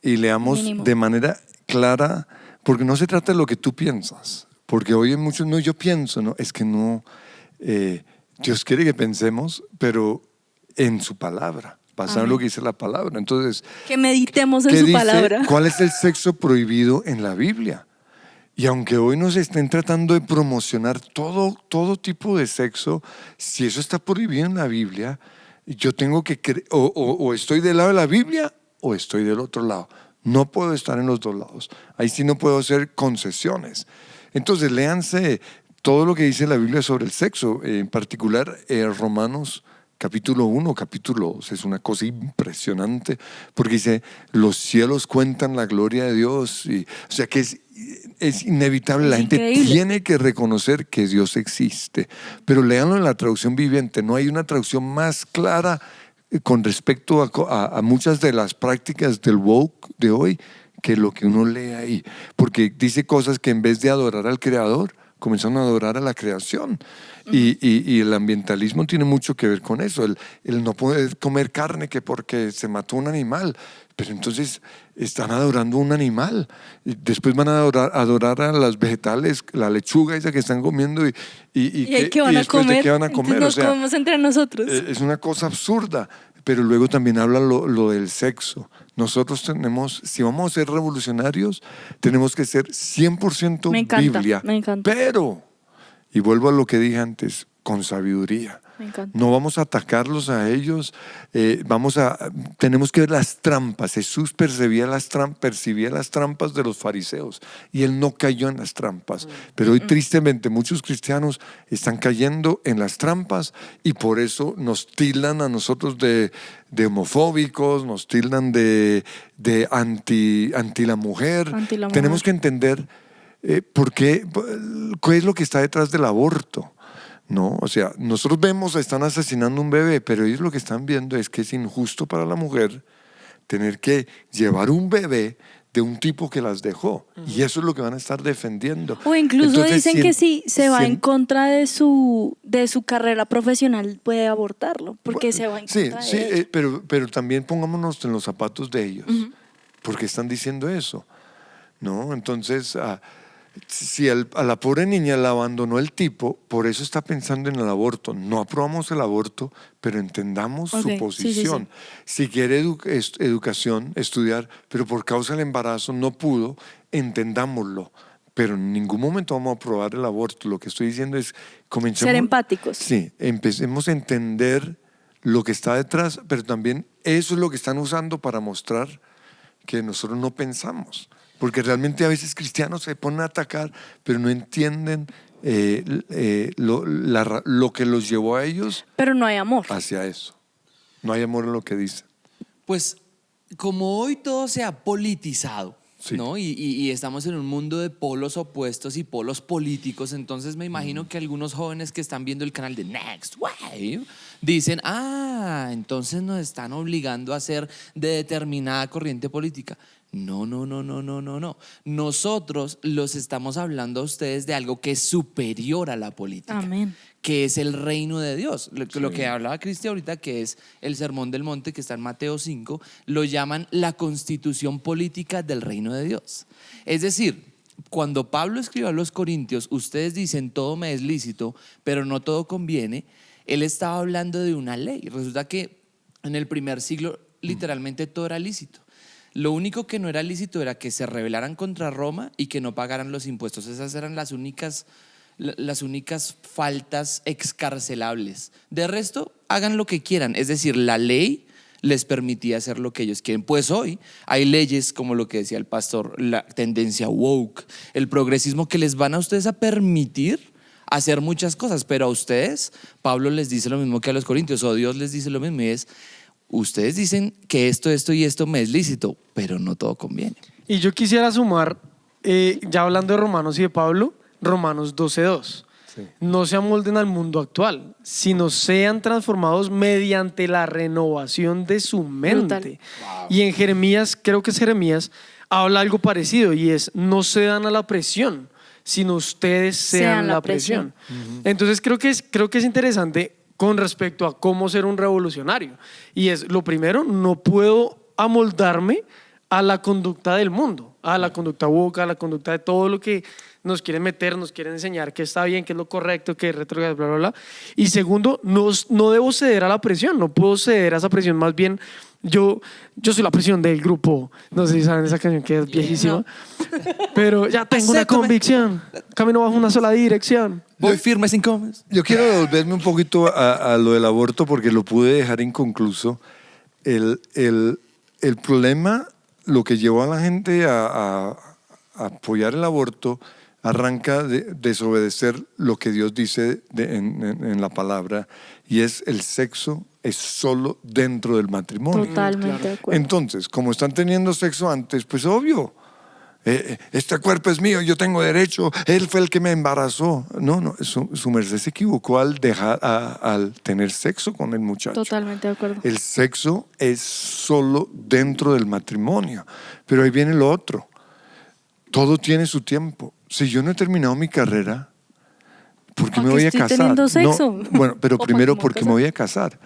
y leamos Mínimo. de manera clara, porque no se trata de lo que tú piensas, porque hoy en muchos, no, yo pienso, no, es que no, Dios quiere que pensemos, pero en su palabra, basado en lo que dice la palabra. Entonces, Que meditemos en ¿qué su dice? palabra. ¿Cuál es el sexo prohibido en la Biblia? Y aunque hoy nos estén tratando de promocionar todo tipo de sexo, si eso está prohibido en la Biblia, yo tengo que o estoy del lado de la Biblia o estoy del otro lado. No puedo estar en los dos lados. Ahí sí no puedo hacer concesiones. Entonces, léanse todo lo que dice la Biblia sobre el sexo, en particular Romanos capítulo 1, capítulo 2. Es una cosa impresionante, porque dice, los cielos cuentan la gloria de Dios. O sea que es inevitable, la gente tiene que reconocer que Dios existe. Pero léanlo en la traducción viviente. No hay una traducción más clara con respecto a muchas de las prácticas del woke de hoy que lo que uno lee ahí, porque dice cosas que en vez de adorar al Creador comenzaron a adorar a la creación. Y el ambientalismo tiene mucho que ver con eso, el no poder comer carne que porque se mató un animal, pero entonces están adorando un animal, y después van a adorar a las vegetales, la lechuga esa que están comiendo, y ¿qué van a comer? ¿Qué van a comer? Nos comemos entre nosotros. Es una cosa absurda. Pero luego también habla lo del sexo. Nosotros tenemos, si vamos a ser revolucionarios, tenemos que ser 100% Biblia. Me encanta. Pero, y vuelvo a lo que dije antes, con sabiduría. Me encanta. No vamos a atacarlos a ellos, tenemos que ver las trampas. Jesús percibía las trampas de los fariseos y él no cayó en las trampas. Pero hoy tristemente muchos cristianos están cayendo en las trampas y por eso nos tildan a nosotros de homofóbicos, nos tildan de anti la mujer. Tenemos que entender qué es lo que está detrás del aborto. No, o sea, nosotros vemos, están asesinando un bebé, pero ellos lo que están viendo es que es injusto para la mujer tener que llevar un bebé de un tipo que las dejó. Y eso es lo que van a estar defendiendo. O incluso Entonces, dicen que si se va si en contra de su carrera profesional, puede abortarlo, porque se va en sí, contra sí, de ella. pero también pongámonos en los zapatos de ellos. Porque están diciendo eso, ¿no? Entonces, si a la pobre niña la abandonó el tipo, por eso está pensando en el aborto. No aprobamos el aborto, pero entendamos Ok, su sí, posición. Si quiere educación, estudiar, pero por causa del embarazo no pudo, entendámoslo. Pero en ningún momento vamos a aprobar el aborto. Lo que estoy diciendo es, comencemos. Ser empáticos. Sí, empecemos a entender lo que está detrás, pero también eso es lo que están usando para mostrar que nosotros no pensamos. Porque realmente a veces cristianos se ponen a atacar, pero no entienden lo que los llevó a ellos Pero no hay amor. hacia eso. No hay amor en lo que dicen. Pues como hoy todo se ha politizado, Sí. ¿no? Y estamos en un mundo de polos opuestos y polos políticos, entonces me imagino que algunos jóvenes que están viendo el canal de Next Wave dicen, entonces nos están obligando a ser de determinada corriente política. No. Nosotros los estamos hablando a ustedes de algo que es superior a la política. Amén. Que es el reino de Dios. Lo que hablaba Cristi ahorita, que es el Sermón del Monte, que está en Mateo 5, lo llaman la constitución política del reino de Dios. Es decir, cuando Pablo escribió a los Corintios, ustedes dicen todo me es lícito, pero no todo conviene, él estaba hablando de una ley. Resulta que en el primer siglo literalmente todo era lícito. Lo único que no era lícito era que se rebelaran contra Roma y que no pagaran los impuestos. Esas eran las únicas faltas excarcelables. De resto, hagan lo que quieran. Es decir, la ley les permitía hacer lo que ellos quieren. Pues hoy hay leyes, como lo que decía el pastor, la tendencia woke, el progresismo, que les van a ustedes a permitir hacer muchas cosas, pero a ustedes, Pablo les dice lo mismo que a los corintios, o Dios les dice lo mismo, y es, ustedes dicen que esto y esto me es lícito, pero no todo conviene. Y yo quisiera sumar, ya hablando de Romanos y de Pablo, Romanos 12:2. Sí. No se amolden al mundo actual, sino sean transformados mediante la renovación de su mente. Brutal. Y en Jeremías, creo que es Jeremías, habla algo parecido y es, no cedan a la presión, sino ustedes sean la presión. Entonces creo que es interesante con respecto a cómo ser un revolucionario. Y es, lo primero, no puedo amoldarme a la conducta del mundo, a la conducta woke, a la conducta de todo lo que nos quieren meter, nos quieren enseñar que está bien, que es lo correcto, que es retrogrado, bla, bla, bla. Y segundo, no debo ceder a la presión, no puedo ceder a esa presión, más bien yo soy la presión del grupo. No sé si saben esa canción que es viejísima, No. pero ya tengo una Acéptame. convicción, camino bajo una sola dirección. Voy firme sin comas. Yo quiero devolverme un poquito a lo del aborto porque lo pude dejar inconcluso. El problema, lo que llevó a la gente a apoyar el aborto, arranca de desobedecer lo que Dios dice en la palabra, y es el sexo es solo dentro del matrimonio. Totalmente de acuerdo. Entonces, como están teniendo sexo antes, pues obvio, este cuerpo es mío, yo tengo derecho, él fue el que me embarazó. No, su merced se equivocó al tener sexo con el muchacho. Totalmente de acuerdo. El sexo es solo dentro del matrimonio. Pero ahí viene lo otro. Todo tiene su tiempo. Si yo no he terminado mi carrera, ¿por qué ¿A me qué voy a estoy casar? teniendo sexo? No, bueno, pero ¿O para primero, qué me voy a ¿por qué me casar? voy a casar?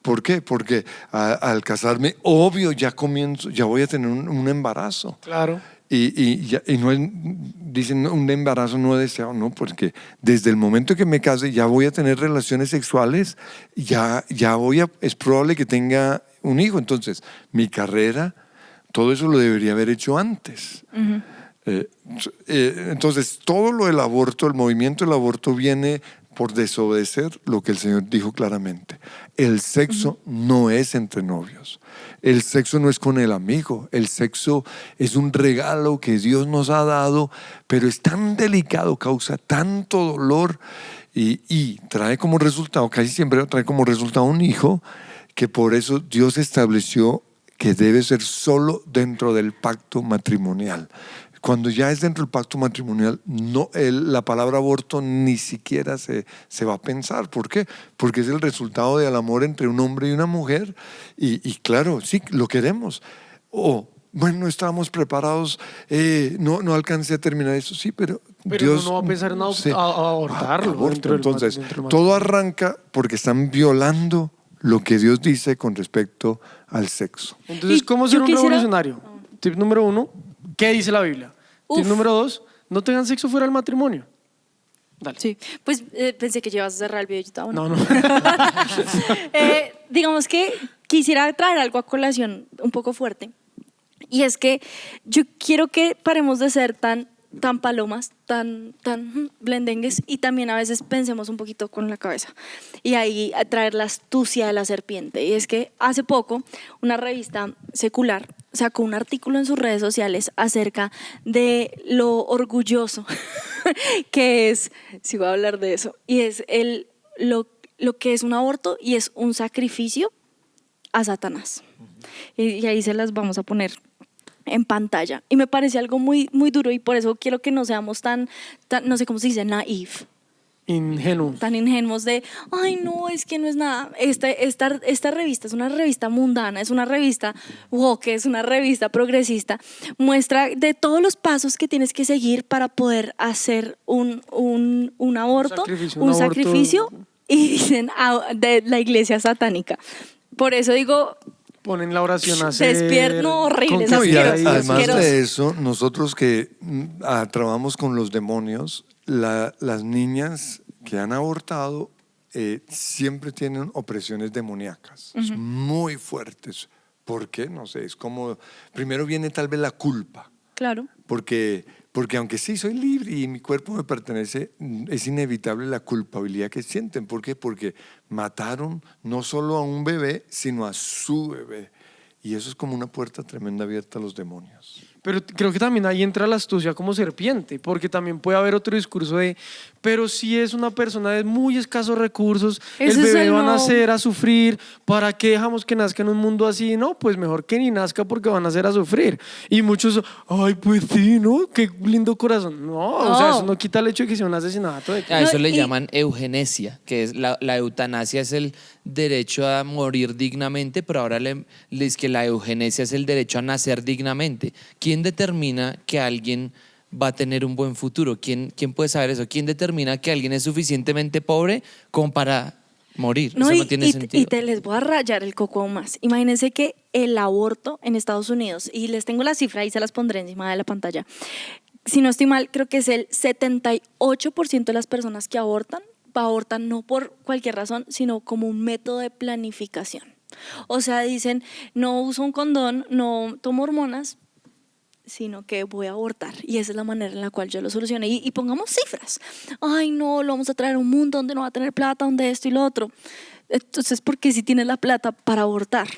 ¿Por qué? Porque al casarme, obvio, ya voy a tener un embarazo. Claro. Y no dicen un embarazo no deseado, no, porque desde el momento que me case ya voy a tener relaciones sexuales, es probable que tenga un hijo. Entonces, mi carrera, todo eso lo debería haber hecho antes. Entonces, todo lo del aborto, el movimiento del aborto viene por desobedecer lo que el Señor dijo claramente. El sexo no es entre novios. El sexo no es con el amigo. El sexo es un regalo que Dios nos ha dado, pero es tan delicado, causa tanto dolor y trae como resultado, casi siempre trae como resultado un hijo, que por eso Dios estableció que debe ser solo dentro del pacto matrimonial. Cuando ya es dentro del pacto matrimonial, no, la palabra aborto ni siquiera se va a pensar. ¿Por qué? Porque es el resultado del amor entre un hombre y una mujer. Y claro, sí, lo queremos. Bueno, no estábamos preparados, no alcancé a terminar eso, sí, pero Dios no va a pensar en sí. a abortarlo. Aborto. Entonces, dentro del todo arranca porque están violando lo que Dios dice con respecto al sexo. Entonces, Y ¿cómo yo ser un quisiera- revolucionario? Tip número 1, ¿qué dice la Biblia? Tip Uf. número 2, no tengan sexo fuera del matrimonio. Dale. Sí, pues pensé que llevas a cerrar el video. Yo estaba, No. digamos que quisiera traer algo a colación un poco fuerte. Y es que yo quiero que paremos de ser tan palomas, tan blendengues, y también a veces pensemos un poquito con la cabeza. Y ahí a traer la astucia de la serpiente. Y es que hace poco una revista secular sacó un artículo en sus redes sociales acerca de lo orgulloso que es, si voy a hablar de eso, y es lo que es un aborto y es un sacrificio a Satanás. Y ahí se las vamos a poner en pantalla. Y me parece algo muy, muy duro, y por eso quiero que no seamos tan no sé cómo se dice, naif, Ingenuo. tan ingenuos de, ay no, es que no es nada. Esta revista es una revista mundana, es una revista woke, es una revista progresista. Muestra de todos los pasos que tienes que seguir para poder hacer un aborto, un sacrificio, y dicen de la iglesia satánica. Por eso digo, Ponen la oración a hacer. Despierno horrible, con es Y asqueroso, además asqueroso. de eso, nosotros que trabajamos con los demonios, las niñas que han abortado siempre tienen opresiones demoníacas, muy fuertes. ¿Por qué? No sé, es como, primero viene tal vez la culpa, claro, porque aunque sí soy libre y mi cuerpo me pertenece, es inevitable la culpabilidad que sienten. ¿Por qué? Porque mataron no solo a un bebé, sino a su bebé. Y eso es como una puerta tremenda abierta a los demonios. Pero creo que también ahí entra la astucia como serpiente, porque también puede haber otro discurso de, pero si es una persona de muy escasos recursos, Ese el es bebé el va a no. nacer a sufrir, ¿para qué dejamos que nazca en un mundo así? No, pues mejor que ni nazca porque van a nacer a sufrir. Y muchos, ay, pues sí, ¿no? Qué lindo corazón. No, o sea, eso no quita el hecho de que sea un asesinato. A eso No, le y- llaman eugenesia, que es la eutanasia es el derecho a morir dignamente, pero ahora es que la eugenesia es el derecho a nacer dignamente. ¿Quién determina que alguien va a tener un buen futuro? ¿Quién puede saber eso? ¿Quién determina que alguien es suficientemente pobre como para morir? No, Eso no tiene sentido. y te les voy a rayar el coco aún más. Imagínense que el aborto en Estados Unidos, y les tengo la cifra y se las pondré encima de la pantalla, si no estoy mal, creo que es el 78% de las personas que abortan no por cualquier razón, sino como un método de planificación. O sea, dicen, no uso un condón, no tomo hormonas, sino que voy a abortar. Y esa es la manera en la cual yo lo solucioné. Y pongamos cifras. Ay, no, lo vamos a traer a un mundo donde no va a tener plata, donde esto y lo otro. Entonces, ¿por qué si tienes la plata para abortar?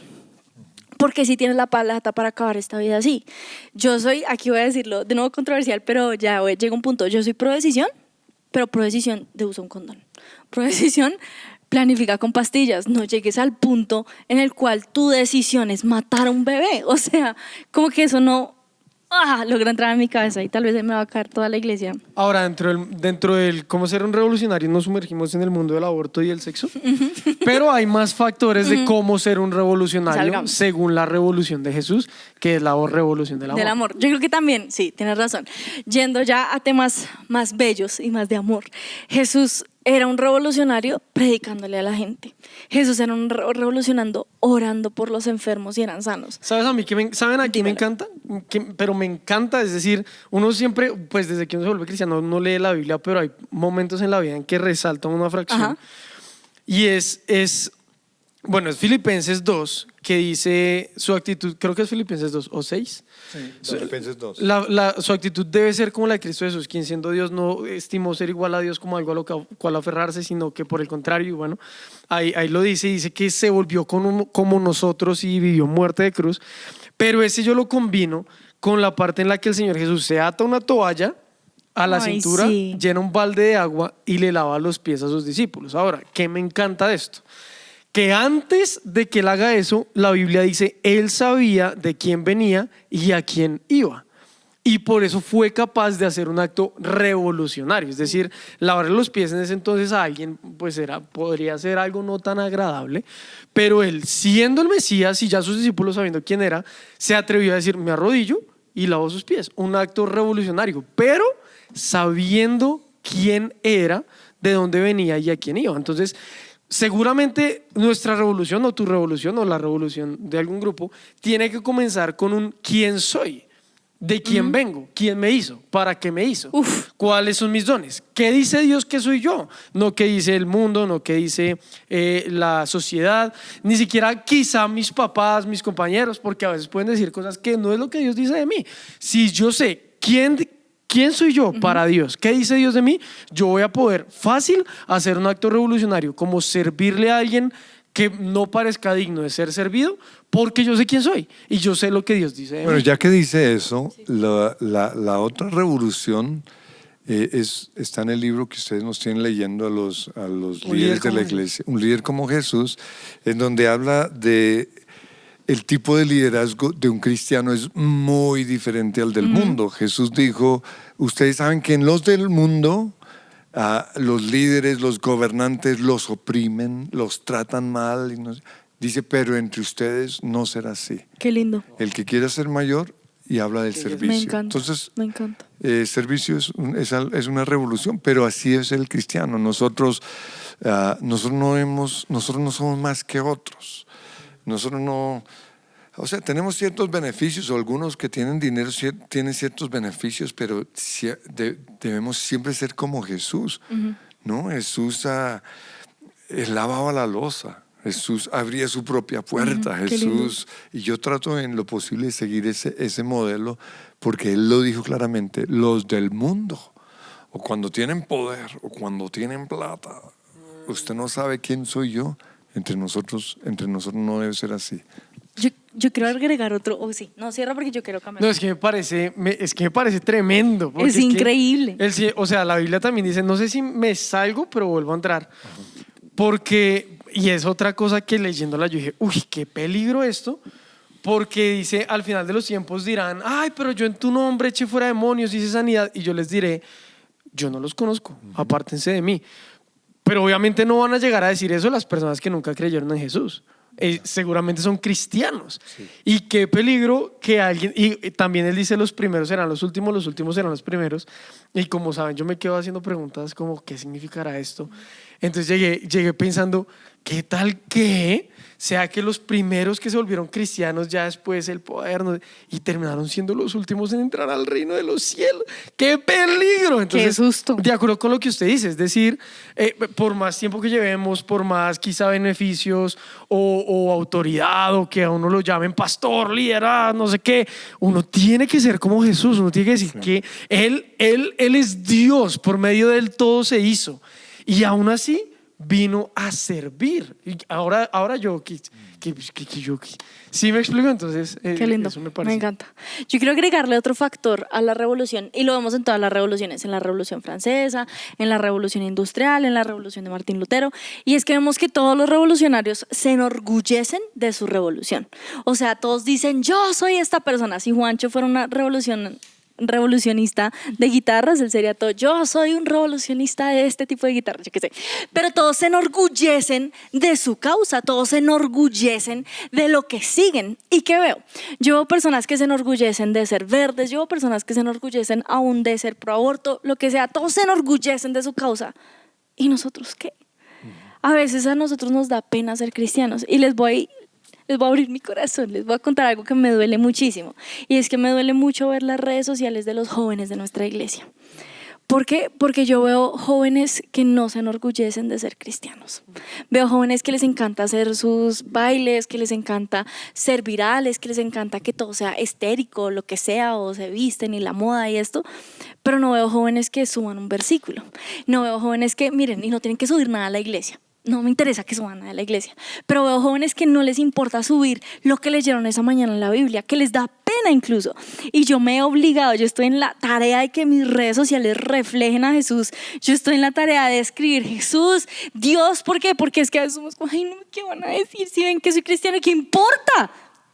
¿Por qué si tienes la plata para acabar esta vida así? Yo soy, aquí voy a decirlo, de nuevo controversial, pero ya llega un punto. Yo soy pro decisión, pero pro decisión de uso un condón. Pro decisión, planifica con pastillas. No llegues al punto en el cual tu decisión es matar a un bebé. O sea, como que eso no logra entrar en mi cabeza, y tal vez se me va a caer toda la iglesia. Ahora, dentro del cómo ser un revolucionario, nos sumergimos en el mundo del aborto y el sexo. Pero hay más factores de cómo ser un revolucionario Salgamos. según la revolución de Jesús, que es la revolución del amor. Del amor. Yo creo que también, sí, tienes razón. Yendo ya a temas más bellos y más de amor. Jesús era un revolucionario predicándole a la gente. Jesús era un revolucionando orando por los enfermos y eran sanos. ¿Sabes a mí saben a quién me Dímelo. encanta? Pero me encanta, es decir, uno siempre, pues desde que uno se vuelve cristiano, no lee la Biblia, pero hay momentos en la vida en que resalta una fracción. Ajá. Y es Filipenses 2, que dice su actitud, creo que es Filipenses 2 o 6. Filipenses 2. Su actitud debe ser como la de Cristo Jesús, quien siendo Dios no estimó ser igual a Dios como algo a lo cual aferrarse, sino que por el contrario, bueno, ahí lo dice que se volvió como nosotros y vivió muerte de cruz. Pero ese yo lo combino con la parte en la que el Señor Jesús se ata una toalla a la Ay, cintura, sí. llena un balde de agua y le lava los pies a sus discípulos. Ahora, ¿qué me encanta de esto? Que antes de que él haga eso, la Biblia dice, él sabía de quién venía y a quién iba. y por eso fue capaz de hacer un acto revolucionario. Es decir, lavarle los pies en ese entonces a alguien pues podría ser algo no tan agradable, pero él, siendo el Mesías y ya sus discípulos sabiendo quién era, se atrevió a decir: me arrodillo y lavo sus pies. Un acto revolucionario, pero sabiendo quién era, de dónde venía y a quién iba. Entonces, seguramente nuestra revolución o tu revolución o la revolución de algún grupo tiene que comenzar con un ¿quién soy? ¿De quién vengo? ¿Quién me hizo? ¿Para qué me hizo? ¿Cuáles son mis dones? ¿Qué dice Dios que soy yo? No qué dice el mundo, no qué dice la sociedad, ni siquiera quizá mis papás, mis compañeros, porque a veces pueden decir cosas que no es lo que Dios dice de mí. Si yo sé quién soy yo para Dios, qué dice Dios de mí, yo voy a poder fácil hacer un acto revolucionario, como servirle a alguien que no parezca digno de ser servido, porque yo sé quién soy y yo sé lo que Dios dice de mí. Bueno, ya que dice eso, la otra revolución está en el libro que ustedes nos tienen leyendo a los líderes de la iglesia, Un líder como Jesús, en donde habla de el tipo de liderazgo de un cristiano es muy diferente al del mundo. Jesús dijo: ustedes saben que en los del mundo los líderes, los gobernantes los oprimen, los tratan mal. Y dice: pero entre ustedes no será así. Qué lindo. El que quiera ser mayor, y habla del servicio. Me encanta. Entonces, me encanta. Servicio es una revolución, pero así es el cristiano. Nosotros no somos más que otros. Nosotros no... O sea, tenemos ciertos beneficios, o algunos que tienen dinero tienen ciertos beneficios, pero debemos siempre ser como Jesús, ¿no? Jesús él lavaba la loza, Jesús abría su propia puerta, Jesús, y yo trato en lo posible de seguir ese modelo, porque Él lo dijo claramente: los del mundo, o cuando tienen poder, o cuando tienen plata, usted no sabe quién soy yo. Entre nosotros no debe ser así. Yo quiero agregar otro. Sí, no cierra porque yo quiero cambiar. No, es que me parece tremendo. Es increíble. O sea, la Biblia también dice: no sé si me salgo, pero vuelvo a entrar. Porque, y es otra cosa que leyéndola yo dije: uy, qué peligro esto. Porque dice: al final de los tiempos dirán: ay, pero yo en tu nombre eché fuera demonios, hice sanidad. Y yo les diré: yo no los conozco, apártense de mí. Pero obviamente no van a llegar a decir eso las personas que nunca creyeron en Jesús. Seguramente son cristianos. Sí. Y qué peligro que alguien, y también él dice: los primeros serán los últimos serán los primeros. Y como saben, yo me quedo haciendo preguntas como: ¿qué significará esto? Entonces llegué pensando: ¿qué tal que sea que los primeros que se volvieron cristianos ya después el poder y terminaron siendo los últimos en entrar al reino de los cielos? ¡Qué peligro! Entonces, ¡qué susto! De acuerdo con lo que usted dice, es decir, por más tiempo que llevemos, por más quizá beneficios o autoridad, o que a uno lo llamen pastor, líder, no sé qué, uno tiene que ser como Jesús. Uno tiene que decir que Él es Dios, por medio de Él todo se hizo, y aún así vino a servir. Y ahora yo sí me explico. Entonces qué lindo, eso me encanta. Yo quiero agregarle otro factor a la revolución, y lo vemos en todas las revoluciones: en la Revolución Francesa, en la Revolución Industrial, en la Revolución de Martín Lutero, y es que vemos que todos los revolucionarios se enorgullecen de su revolución. O sea, todos dicen: yo soy esta persona. Si Juancho fuera una revolucionista de guitarras, él sería todo: yo soy un revolucionista de este tipo de guitarras, yo qué sé. Pero todos se enorgullecen de su causa, todos se enorgullecen de lo que siguen. ¿Y qué veo? Yo veo personas que se enorgullecen de ser verdes, yo veo personas que se enorgullecen aún de ser pro aborto, lo que sea. Todos se enorgullecen de su causa. ¿Y nosotros qué? A veces a nosotros nos da pena ser cristianos, y les voy a abrir mi corazón, les voy a contar algo que me duele muchísimo, y es que me duele mucho ver las redes sociales de los jóvenes de nuestra iglesia. ¿Por qué? Porque yo veo jóvenes que no se enorgullecen de ser cristianos. Veo jóvenes que les encanta hacer sus bailes, que les encanta ser virales, que les encanta que todo sea estérico, lo que sea, o se visten y la moda y esto, pero no veo jóvenes que suban un versículo. No veo jóvenes que, miren, y no tienen que subir nada a la iglesia. No me interesa que suban a la iglesia, pero veo jóvenes que no les importa subir lo que leyeron esa mañana en la Biblia, que les da pena incluso. Y yo me he obligado, yo estoy en la tarea de que mis redes sociales reflejen a Jesús. Yo estoy en la tarea de escribir: Jesús, Dios. ¿Por qué? Porque es que a veces somos como: ay, no, ¿qué van a decir si ven que soy cristiano? ¿Qué importa?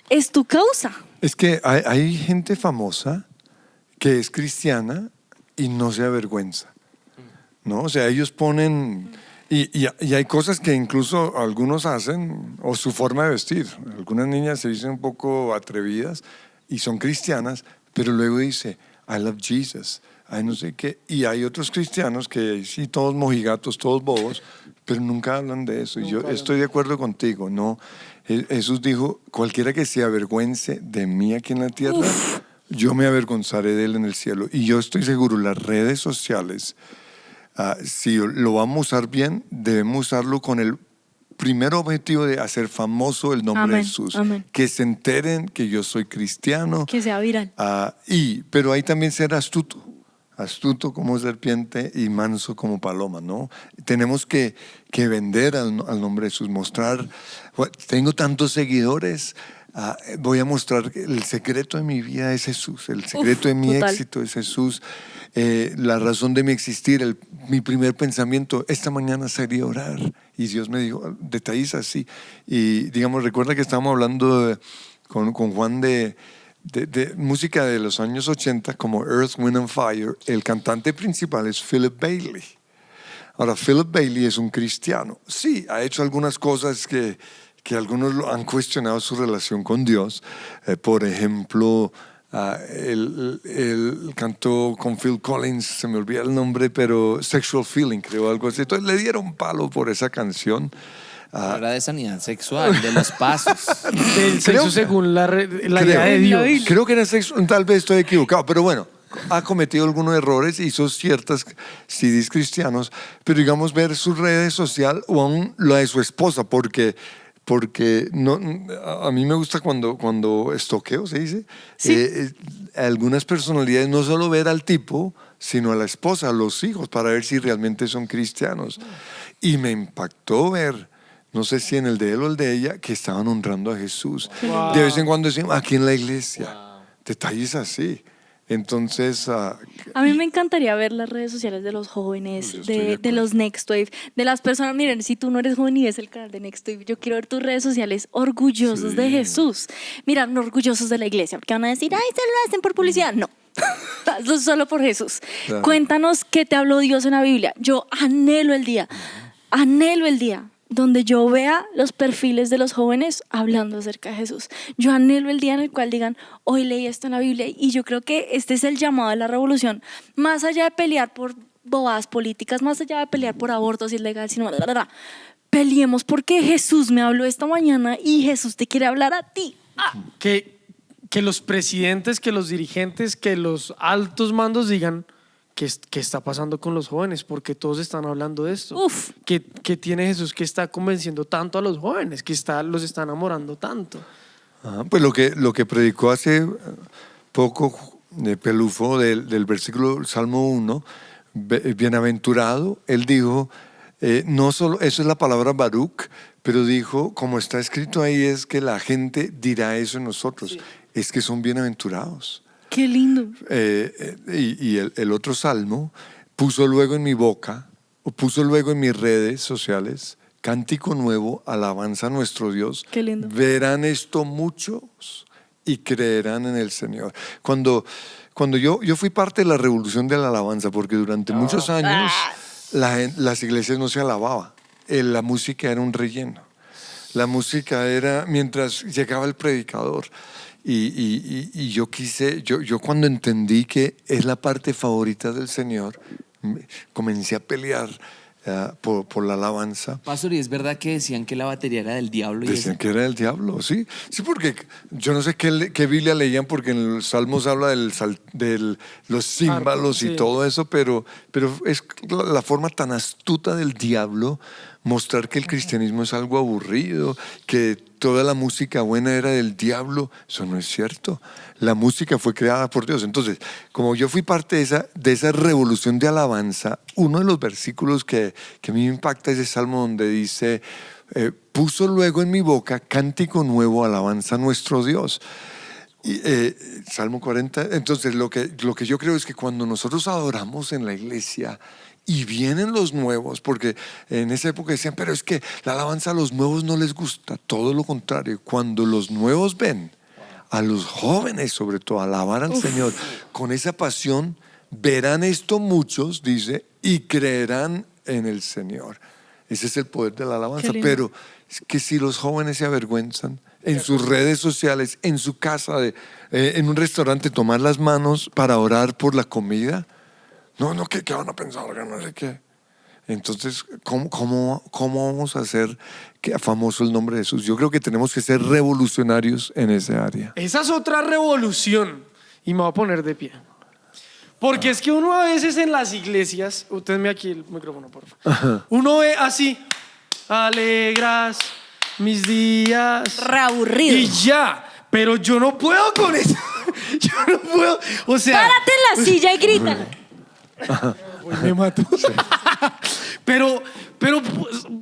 Es tu causa. Es que hay gente famosa que es cristiana y no se avergüenza, ¿no? O sea, ellos ponen... Y hay cosas que incluso algunos hacen, o su forma de vestir. Algunas niñas se dicen un poco atrevidas y son cristianas, pero luego dice, I love Jesus, I no sé qué. Y hay otros cristianos que sí, todos mojigatos, todos bobos, pero nunca hablan de eso. Y yo estoy de acuerdo contigo, ¿no? Jesús dijo, cualquiera que se avergüence de mí aquí en la tierra, yo me avergonzaré de él en el cielo. Y yo estoy seguro, las redes sociales, si lo vamos a usar bien, debemos usarlo con el primer objetivo de hacer famoso el nombre de Jesús. Amén. Que se enteren que yo soy cristiano. Que sea viral. Pero hay también ser astuto. Astuto como serpiente y manso como paloma, ¿no? Tenemos que vender al nombre de Jesús, mostrar, tengo tantos seguidores, voy a mostrar que el secreto de mi vida es Jesús, el secreto de mi éxito es Jesús, la razón de mi existir, mi primer pensamiento, esta mañana sería orar, y Dios me dijo, detalles así, y digamos, recuerda que estábamos hablando con Juan de música de los años 80 como Earth, Wind and Fire. El cantante principal es Philip Bailey. Ahora, Philip Bailey es un cristiano. Sí, ha hecho algunas cosas que algunos han cuestionado su relación con Dios. Por ejemplo, él cantó con Phil Collins, se me olvida el nombre, pero Sexual Feeling, creo, algo así. Entonces le dieron palo por esa canción. Era de sanidad sexual, de los pasos. Del sexo según la idea de Dios. Creo que era sexo, tal vez estoy equivocado, pero bueno, ha cometido algunos errores, hizo ciertas CDs cristianos, pero digamos ver sus redes sociales o aún la de su esposa, porque no, a mí me gusta cuando estoqueo, se dice, Sí. algunas personalidades no solo ver al tipo, sino a la esposa, a los hijos, para ver si realmente son cristianos. Y me impactó ver, no sé si en el de él o el de ella, que estaban honrando a Jesús. Wow. De vez en cuando decían, aquí en la iglesia, detalles así. Entonces, A mí me encantaría ver las redes sociales de los jóvenes, Yo estoy de de los Next Wave, de las personas. Miren, si tú no eres joven y ves el canal de Next Wave, yo quiero ver tus redes sociales orgullosos de Jesús. Mira, no orgullosos de la iglesia, porque van a decir, ay, se lo hacen por publicidad. No, hazlo solo por Jesús. Claro. Cuéntanos qué te habló Dios en la Biblia. Yo anhelo el día donde yo vea los perfiles de los jóvenes hablando acerca de Jesús. Yo anhelo el día en el cual digan, hoy leí esto en la Biblia, y yo creo que este es el llamado de la revolución, más allá de pelear por bobadas políticas, más allá de pelear por abortos ilegales, sino peleemos porque Jesús me habló esta mañana y Jesús te quiere hablar a ti. Que los presidentes, que los dirigentes, que los altos mandos digan qué está pasando con los jóvenes, porque todos están hablando de esto. Uf. ¿Qué tiene Jesús que está convenciendo tanto a los jóvenes, que los está enamorando tanto? pues lo que predicó hace poco de Pelufo del versículo Salmo 1, bienaventurado, él dijo, no solo, eso es la palabra Baruch, pero dijo, como está escrito ahí, es que la gente dirá eso en nosotros, es que son bienaventurados. Qué lindo. Y el otro salmo, puso luego en mi boca, o puso luego en mis redes sociales, cántico nuevo, alabanza a nuestro Dios. Qué lindo. Verán esto muchos y creerán en el Señor. Cuando yo fui parte de la revolución de la alabanza, porque durante muchos años las iglesias no se alababan, la música era un relleno. La música era mientras llegaba el predicador. Y yo cuando entendí que es la parte favorita del Señor, comencé a pelear por la alabanza. Pastor, ¿y es verdad que decían que la batería era del diablo? Decían que era del diablo, sí. Sí, porque yo no sé qué Biblia leían, porque en los Salmos habla de los címbalos y todo eso, pero es la forma tan astuta del diablo mostrar que el cristianismo es algo aburrido, que toda la música buena era del diablo. Eso no es cierto. La música fue creada por Dios. Entonces, como yo fui parte de esa revolución de alabanza, uno de los versículos que a mí me impacta es el Salmo donde dice, puso luego en mi boca cántico nuevo, alabanza a nuestro Dios. Salmo 40. Entonces, lo que yo creo es que cuando nosotros adoramos en la iglesia, y vienen los nuevos, porque en esa época decían, pero es que la alabanza a los nuevos no les gusta. Todo lo contrario, cuando los nuevos ven a los jóvenes sobre todo, a alabar al Señor. Con esa pasión verán esto muchos, dice, y creerán en el Señor. Ese es el poder de la alabanza. Pero es que si los jóvenes se avergüenzan en sus redes sociales, en su casa, en un restaurante, tomar las manos para orar por la comida, no, ¿qué van a pensar? Que no sé qué. Entonces, ¿cómo vamos a hacer famoso el nombre de Jesús? Yo creo que tenemos que ser revolucionarios en ese área. Esa es otra revolución. Y me voy a poner de pie. Porque es que uno a veces en las iglesias, usted me aquí el micrófono, por favor. Uno ve así, alegras mis días. Reaburrido. Y ya, pero yo no puedo con eso. Yo no puedo, o sea. Párate en la silla y grita. Hoy me mato. Pero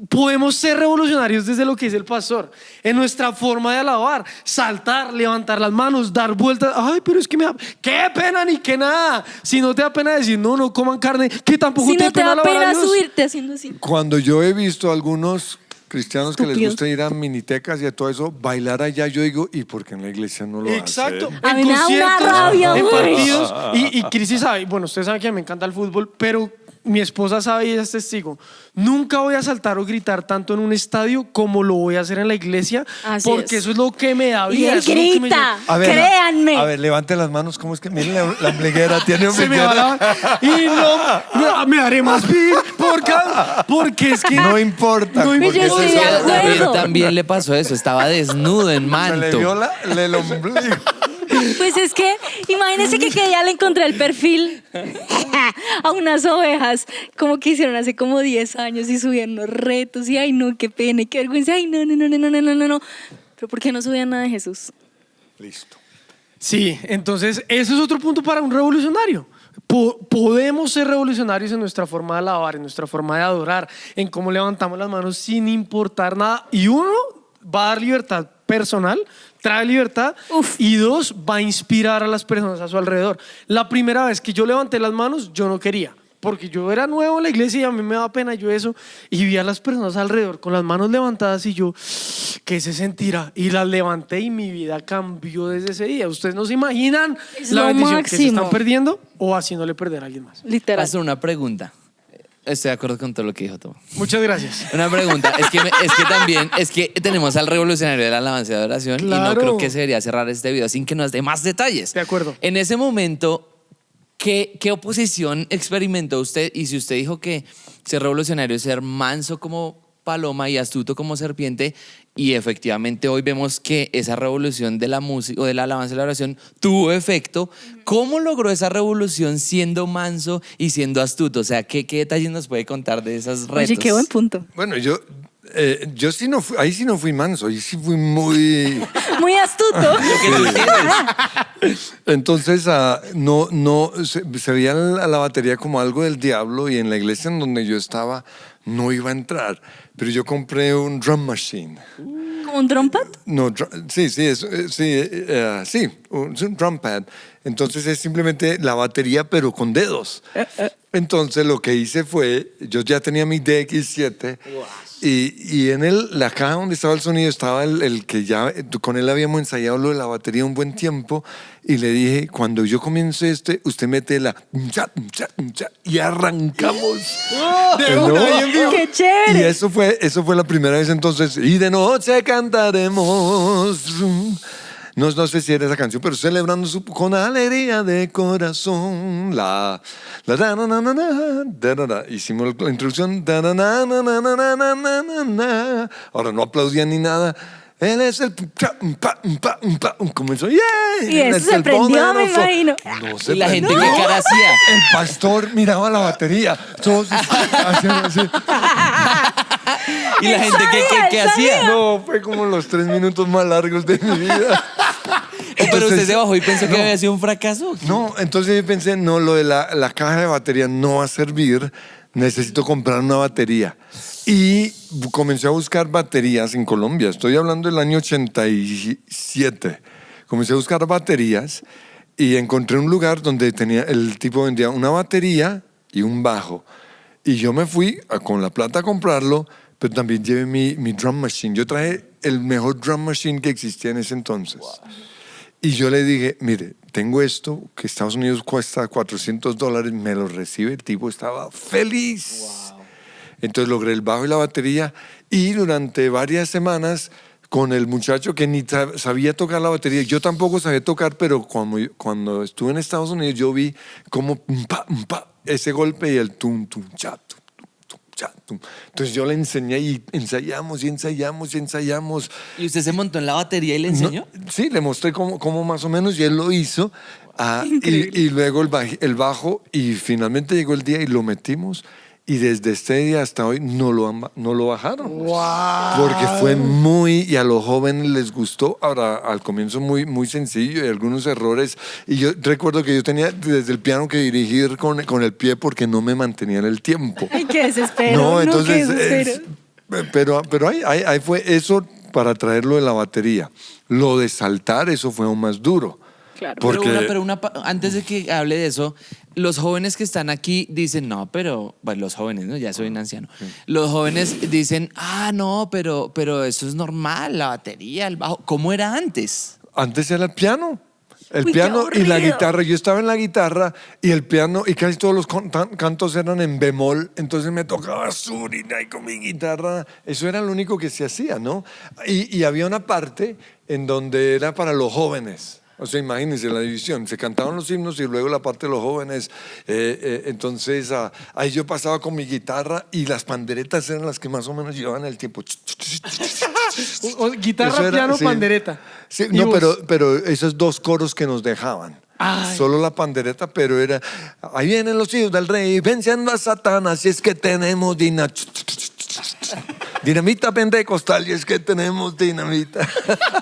podemos ser revolucionarios desde lo que dice el pastor, en nuestra forma de alabar, saltar, levantar las manos, dar vueltas. Ay, pero es que me da, qué pena ni que nada. Si no te da pena decir no coman carne, que tampoco Si te no te da da pena pena alabar a Dios. subirte haciendo así. Cuando yo he visto a algunos cristianos que les Estúpidos. gusta ir a minitecas y a todo eso, bailar allá, yo digo, ¿y por qué en la iglesia no lo Exacto. hacen? A En mí me da una conciertos, rabia, en güey. partidos. Y Cristi sabe, bueno, ustedes saben que me encanta el fútbol, pero mi esposa sabe y ella es testigo. Nunca voy a saltar o gritar tanto en un estadio como lo voy a hacer en la iglesia, Así porque es. eso es lo que me da Y vida. él eso es lo que me grita. llena. Créanme. A ver, levante las manos. ¿Cómo es que? Miren la ombliguera. Tiene Se me va ombliguera. y me haré más pin porque es que No importa. No porque Yo estoy ese de es- acuerdo. David también le pasó eso, estaba desnudo en Se le manto. vio el ombligo. Pues es que, imagínense que ya le encontré el perfil a unas ovejas, como que hicieron hace como 10 años y subían unos retos y ay no, qué pena y qué vergüenza, ay no. Pero ¿por qué no subían nada de Jesús? Listo. Sí, entonces eso es otro punto para un revolucionario. Podemos ser revolucionarios en nuestra forma de alabar, en nuestra forma de adorar, en cómo levantamos las manos sin importar nada. Y uno, va a dar libertad personal, trae libertad. Uf. Y dos, va a inspirar a las personas a su alrededor. La primera vez que yo levanté las manos, yo no quería. Porque yo era nuevo en la iglesia y a mí me daba pena yo eso. Y vi a las personas alrededor con las manos levantadas y yo, ¿qué se sentirá? Y las levanté y mi vida cambió desde ese día. Ustedes no se imaginan Es la lo bendición que se máximo. están perdiendo o haciéndole perder a alguien más. Literal. Hacer una pregunta. Estoy de acuerdo con todo lo que dijo Tomo. Muchas gracias. Una pregunta, es que también, es que tenemos al revolucionario de la alabanza y adoración y no Claro. creo que se debería cerrar este video sin que nos dé más detalles. De acuerdo. En ese momento, ¿qué oposición experimentó usted? Y si usted dijo que ser revolucionario es ser manso como paloma y astuto como serpiente, y efectivamente hoy vemos que esa revolución de la música o de la alabanza y la oración tuvo efecto. ¿Cómo logró esa revolución siendo manso y siendo astuto? O sea, ¿qué detalles nos puede contar de esos retos? Oye, qué buen punto. Bueno, yo sí no fui, ahí sí no fui manso, ahí sí fui muy... Muy astuto. Entonces, se veía la batería como algo del diablo y en la iglesia en donde yo estaba no iba a entrar. Pero yo compré un drum machine. ¿Como un trompet? No, sí, un drum pad. Entonces es simplemente la batería pero con dedos. Entonces lo que hice fue, yo ya tenía mi DX7 y en la caja donde estaba el sonido estaba el que ya, con él habíamos ensayado lo de la batería un buen tiempo y le dije, cuando yo comience usted mete la y arrancamos. De una, bien vivo. ¡Qué Y chévere! eso fue la primera vez entonces. Y de noche cantaremos. No sé si era esa canción, pero celebrando con alegría de corazón. Hicimos la introducción. Ahora no aplaudían ni nada. Él es el comenzó. Y eso se prendió, me imagino. No se ¿Y la gente prendió. qué cara hacía? El pastor miraba la batería. Todos hacían así. ¿Y la gente qué él hacía? No, fue como los 3 minutos más largos de mi vida. Pero usted Entonces, se bajó y pensó que había sido un fracaso. No, entonces yo pensé, no, lo de la caja de batería no va a servir, necesito comprar una batería. Y comencé a buscar baterías en Colombia, estoy hablando del año 87. Comencé a buscar baterías y encontré un lugar donde el tipo vendía una batería y un bajo. Y yo me fui con la plata a comprarlo, pero también llevé mi drum machine. Yo traje el mejor drum machine que existía en ese entonces. Y yo le dije, mire, tengo esto, que Estados Unidos cuesta $400, me lo recibe. El tipo estaba feliz. Wow. Entonces logré el bajo y la batería y durante varias semanas con el muchacho que ni sabía tocar la batería, yo tampoco sabía tocar, pero cuando estuve en Estados Unidos yo vi como ese golpe y el tum, tum, cha, tum. Entonces yo le enseñé y ensayamos. ¿Y usted se montó en la batería y le enseñó? No, sí, le mostré cómo más o menos y él lo hizo. Y luego el bajo y finalmente llegó el día y lo metimos. Y desde este día hasta hoy no lo bajaron. ¡Wow! Porque fue y a los jóvenes les gustó. Ahora, al comienzo muy sencillo y algunos errores. Y yo recuerdo que yo tenía desde el piano que dirigir con el pie porque no me mantenía en el tiempo. Ay, qué desespero. No, entonces... qué desespero. Pero ahí fue eso para traerlo de la batería. Lo de saltar, eso fue aún más duro. Claro. Porque, antes de que hable de eso, los jóvenes que están aquí dicen, no, pero, bueno, los jóvenes, ¿no? Ya soy un anciano. Sí. Los jóvenes dicen, no, pero eso es normal, la batería, el bajo. ¿Cómo era antes? Antes era el piano. El piano y la guitarra. Yo estaba en la guitarra y el piano y casi todos los cantos eran en bemol. Entonces me tocaba subir ahí con mi guitarra. Eso era lo único que se hacía, ¿no? Y había una parte en donde era para los jóvenes. O sea, imagínense la división. Se cantaban los himnos y luego la parte de los jóvenes. Entonces, ahí yo pasaba con mi guitarra y las panderetas eran las que más o menos llevaban el tiempo. Guitarra, piano, sí. Pandereta. Sí, no, pero esos dos coros que nos dejaban. Ay. Solo la pandereta, pero era... Ahí vienen los hijos del rey, venciendo a Satán, así es que tenemos dinamita pentecostal, y es que tenemos dinamita.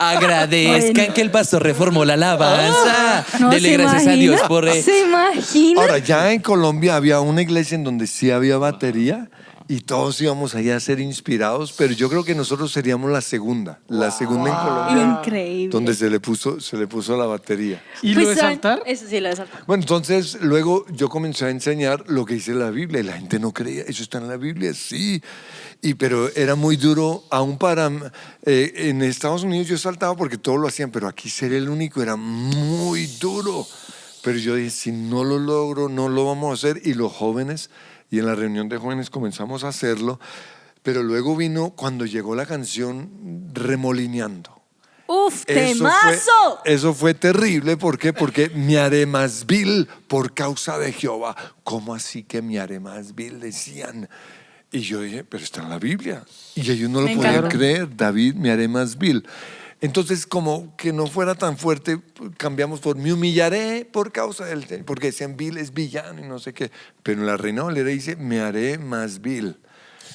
Agradezcan que el pastor reformó la alabanza. Dele gracias a Dios por... ¿Se imagina? Ahora, ya en Colombia había una iglesia en donde sí había batería y todos íbamos allá a ser inspirados, pero yo creo que nosotros seríamos la segunda en Colombia. Increíble. Donde se le puso la batería. ¿Y lo de saltar? Eso sí, lo de saltar. Bueno, entonces luego yo comencé a enseñar lo que dice la Biblia y la gente no creía, eso está en la Biblia, sí. Pero era muy duro, aún para... en Estados Unidos yo saltaba porque todos lo hacían, pero aquí ser el único era muy duro. Pero yo dije, si no lo logro, no lo vamos a hacer. Y los jóvenes, y en la reunión de jóvenes comenzamos a hacerlo, pero luego vino cuando llegó la canción Remolineando. ¡Uf, temazo! Eso fue terrible, ¿por qué? Porque me haré más vil por causa de Jehová. ¿Cómo así que me haré más vil? Decían. Y yo dije, pero está en la Biblia. Y ellos no lo podían creer. David, me haré más vil. Entonces, como que no fuera tan fuerte, cambiamos por me humillaré por causa del... Porque decían vil es villano y no sé qué. Pero en la Reina Valera dice, me haré más vil.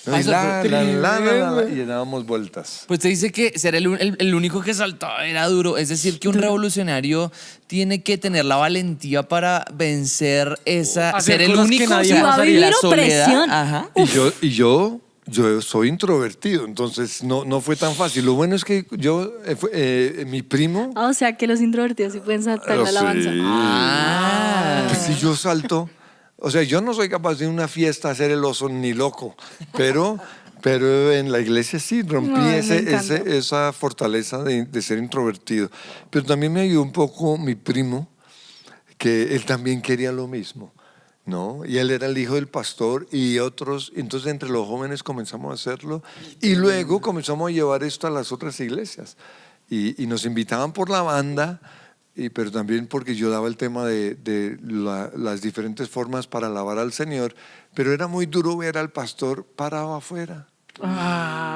Y le dábamos vueltas. Pues te dice que ser el único que saltaba era duro. Es decir, que un revolucionario tiene que tener la valentía para vencer ser el único, la soledad. Ajá. Y yo soy introvertido, entonces no fue tan fácil. Lo bueno es que mi primo... O sea, que los introvertidos sí pueden saltar la alabanza. Pues si yo salto... O sea, yo no soy capaz de una fiesta hacer el oso ni loco, pero en la iglesia sí rompí esa fortaleza de ser introvertido. Pero también me ayudó un poco mi primo, que él también quería lo mismo, ¿no? Y él era el hijo del pastor y otros, entonces entre los jóvenes comenzamos a hacerlo y luego comenzamos a llevar esto a las otras iglesias y nos invitaban por la banda. Pero también porque yo daba el tema de las diferentes formas para alabar al Señor, pero era muy duro ver al pastor parado afuera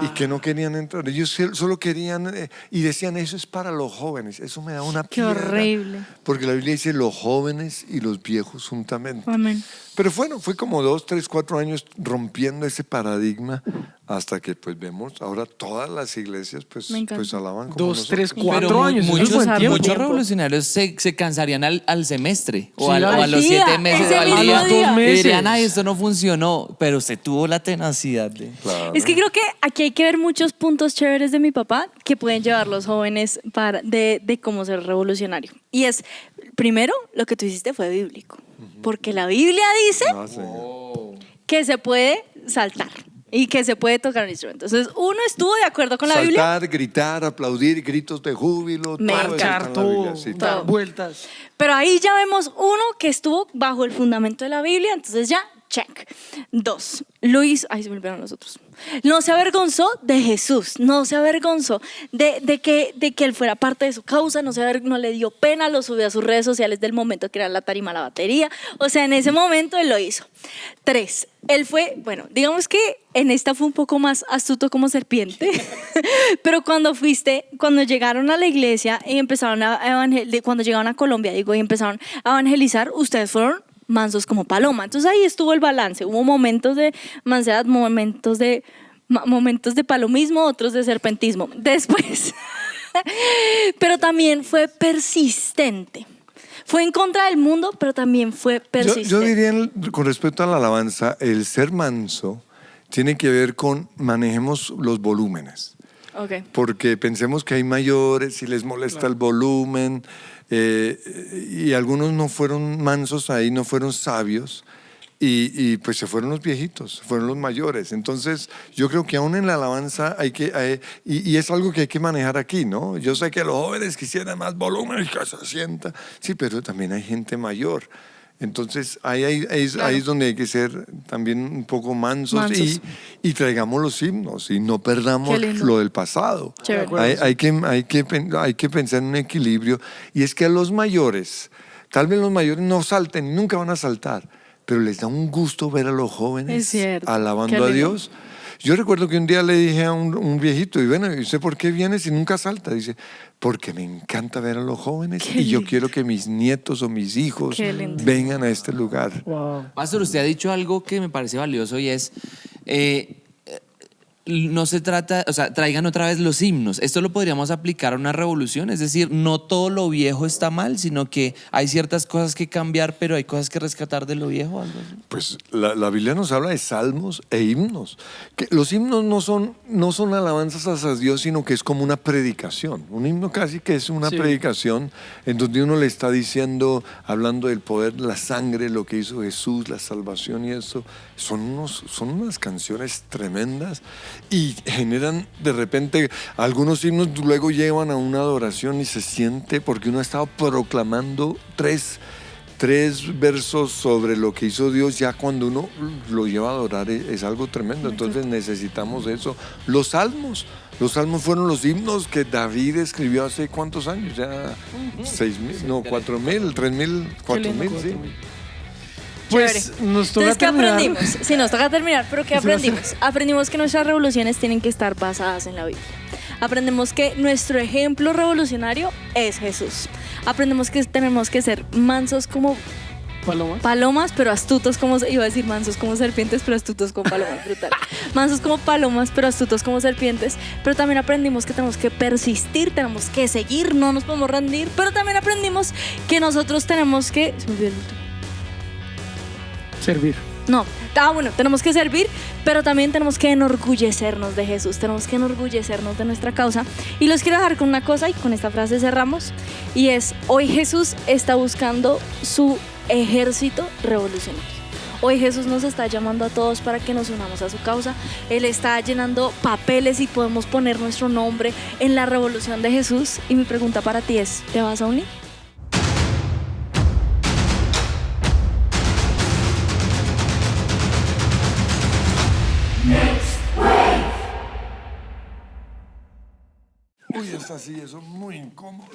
y que no querían entrar. Ellos solo querían y decían, eso es para los jóvenes. Eso me da una piedra. Qué horrible. Porque la Biblia dice los jóvenes y los viejos juntamente. Amén. Pero bueno, fue como 2, 3, 4 años rompiendo ese paradigma hasta que pues vemos ahora todas las iglesias pues alaban como 2, 3, nosotros. 4 años. Muchos revolucionarios se cansarían al semestre o a los 7 meses o al día. 2 meses. Y dirían, esto no funcionó, pero se tuvo la tenacidad. Claro. Es que creo que aquí hay que ver muchos puntos chéveres de mi papá que pueden llevar los jóvenes de cómo ser revolucionario. Y es, primero, lo que tú hiciste fue bíblico. Porque la Biblia dice que se puede saltar. y que se puede tocar un instrumento. Entonces, uno estuvo de acuerdo con la Biblia. Saltar, gritar, aplaudir, gritos de júbilo, Me todo eso está Marcar en la Biblia, todo, sí. dar Todo. vueltas. Pero ahí ya vemos uno que estuvo bajo el fundamento de la Biblia, entonces ya, check. 2, Luis, ay, se me olvidaron los otros. No se avergonzó de Jesús, no se avergonzó de que él fuera parte de su causa, no le dio pena, lo subió a sus redes sociales del momento que era la tarima, la batería. O sea, en ese momento él lo hizo. 3, él fue, bueno, digamos que en esta fue un poco más astuto como serpiente, pero cuando llegaron a la iglesia y empezaron a evangelizar, cuando llegaron a Colombia, digo, y empezaron a evangelizar, ustedes fueron mansos como paloma. Entonces ahí estuvo el balance. Hubo momentos de mansedad, momentos de palomismo, otros de serpentismo. Después, pero también fue persistente. Fue en contra del mundo, pero también fue persistente. Yo diría, con respecto a la alabanza, el ser manso tiene que ver con manejemos los volúmenes. Okay. Porque pensemos que hay mayores y les molesta el volumen, y algunos no fueron mansos ahí, no fueron sabios, y pues se fueron los viejitos, fueron los mayores. Entonces yo creo que aún en la alabanza y es algo que hay que manejar aquí, ¿no? Yo sé que los jóvenes quisieran más volumen y que se sienta, sí, pero también hay gente mayor. Entonces ahí es donde hay que ser también un poco mansos. Y traigamos los himnos y no perdamos lo del pasado. Hay que pensar en un equilibrio, y es que a los mayores, tal vez los mayores no salten, nunca van a saltar, pero les da un gusto ver a los jóvenes alabando a Dios. Yo recuerdo que un día le dije a un viejito, y bueno, ¿y usted por qué viene si nunca salta? Dice, porque me encanta ver a los jóvenes y yo quiero que mis nietos o mis hijos vengan a este lugar. Wow. Pastor, usted ha dicho algo que me parece valioso, y es, no se trata, o sea, traigan otra vez los himnos. Esto lo podríamos aplicar a una revolución, es decir, no todo lo viejo está mal, sino que hay ciertas cosas que cambiar, pero hay cosas que rescatar de lo viejo, algo así. Pues la Biblia nos habla de salmos e himnos. Que los himnos no son alabanzas hacia Dios, sino que es como una predicación. Un himno casi que es una predicación en donde uno le está diciendo, hablando del poder, la sangre, lo que hizo Jesús, la salvación y eso. Son unas canciones tremendas y generan de repente algunos himnos luego llevan a una adoración y se siente porque uno ha estado proclamando tres versos sobre lo que hizo Dios. Ya cuando uno lo lleva a adorar es algo tremendo. Entonces necesitamos eso. Los salmos fueron los himnos que David escribió hace ¿cuántos años? Ya 6,000, no, 4,000, 3,000, 4,000, sí. Pues nos toca Entonces, ¿qué terminar. aprendimos? Sí, nos toca terminar, pero ¿qué aprendimos? Aprendimos que nuestras revoluciones tienen que estar basadas en la Biblia. Aprendemos que nuestro ejemplo revolucionario es Jesús. Aprendemos que tenemos que ser mansos como palomas, pero astutos como, iba a decir mansos como serpientes, pero astutos como palomas, brutal. Mansos como palomas, pero astutos como serpientes. Pero también aprendimos que tenemos que persistir, tenemos que seguir, no nos podemos rendir. Pero también aprendimos que nosotros tenemos que... Se me olvidó el último. Servir. No, bueno, tenemos que servir, pero también tenemos que enorgullecernos de Jesús, tenemos que enorgullecernos de nuestra causa. Y los quiero dejar con una cosa, y con esta frase cerramos, y es: hoy Jesús está buscando su ejército revolucionario. Hoy Jesús nos está llamando a todos para que nos unamos a su causa. Él está llenando papeles y podemos poner nuestro nombre en la revolución de Jesús. Y mi pregunta para ti es: ¿te vas a unir? Uy, esta sí, eso es muy incómodo.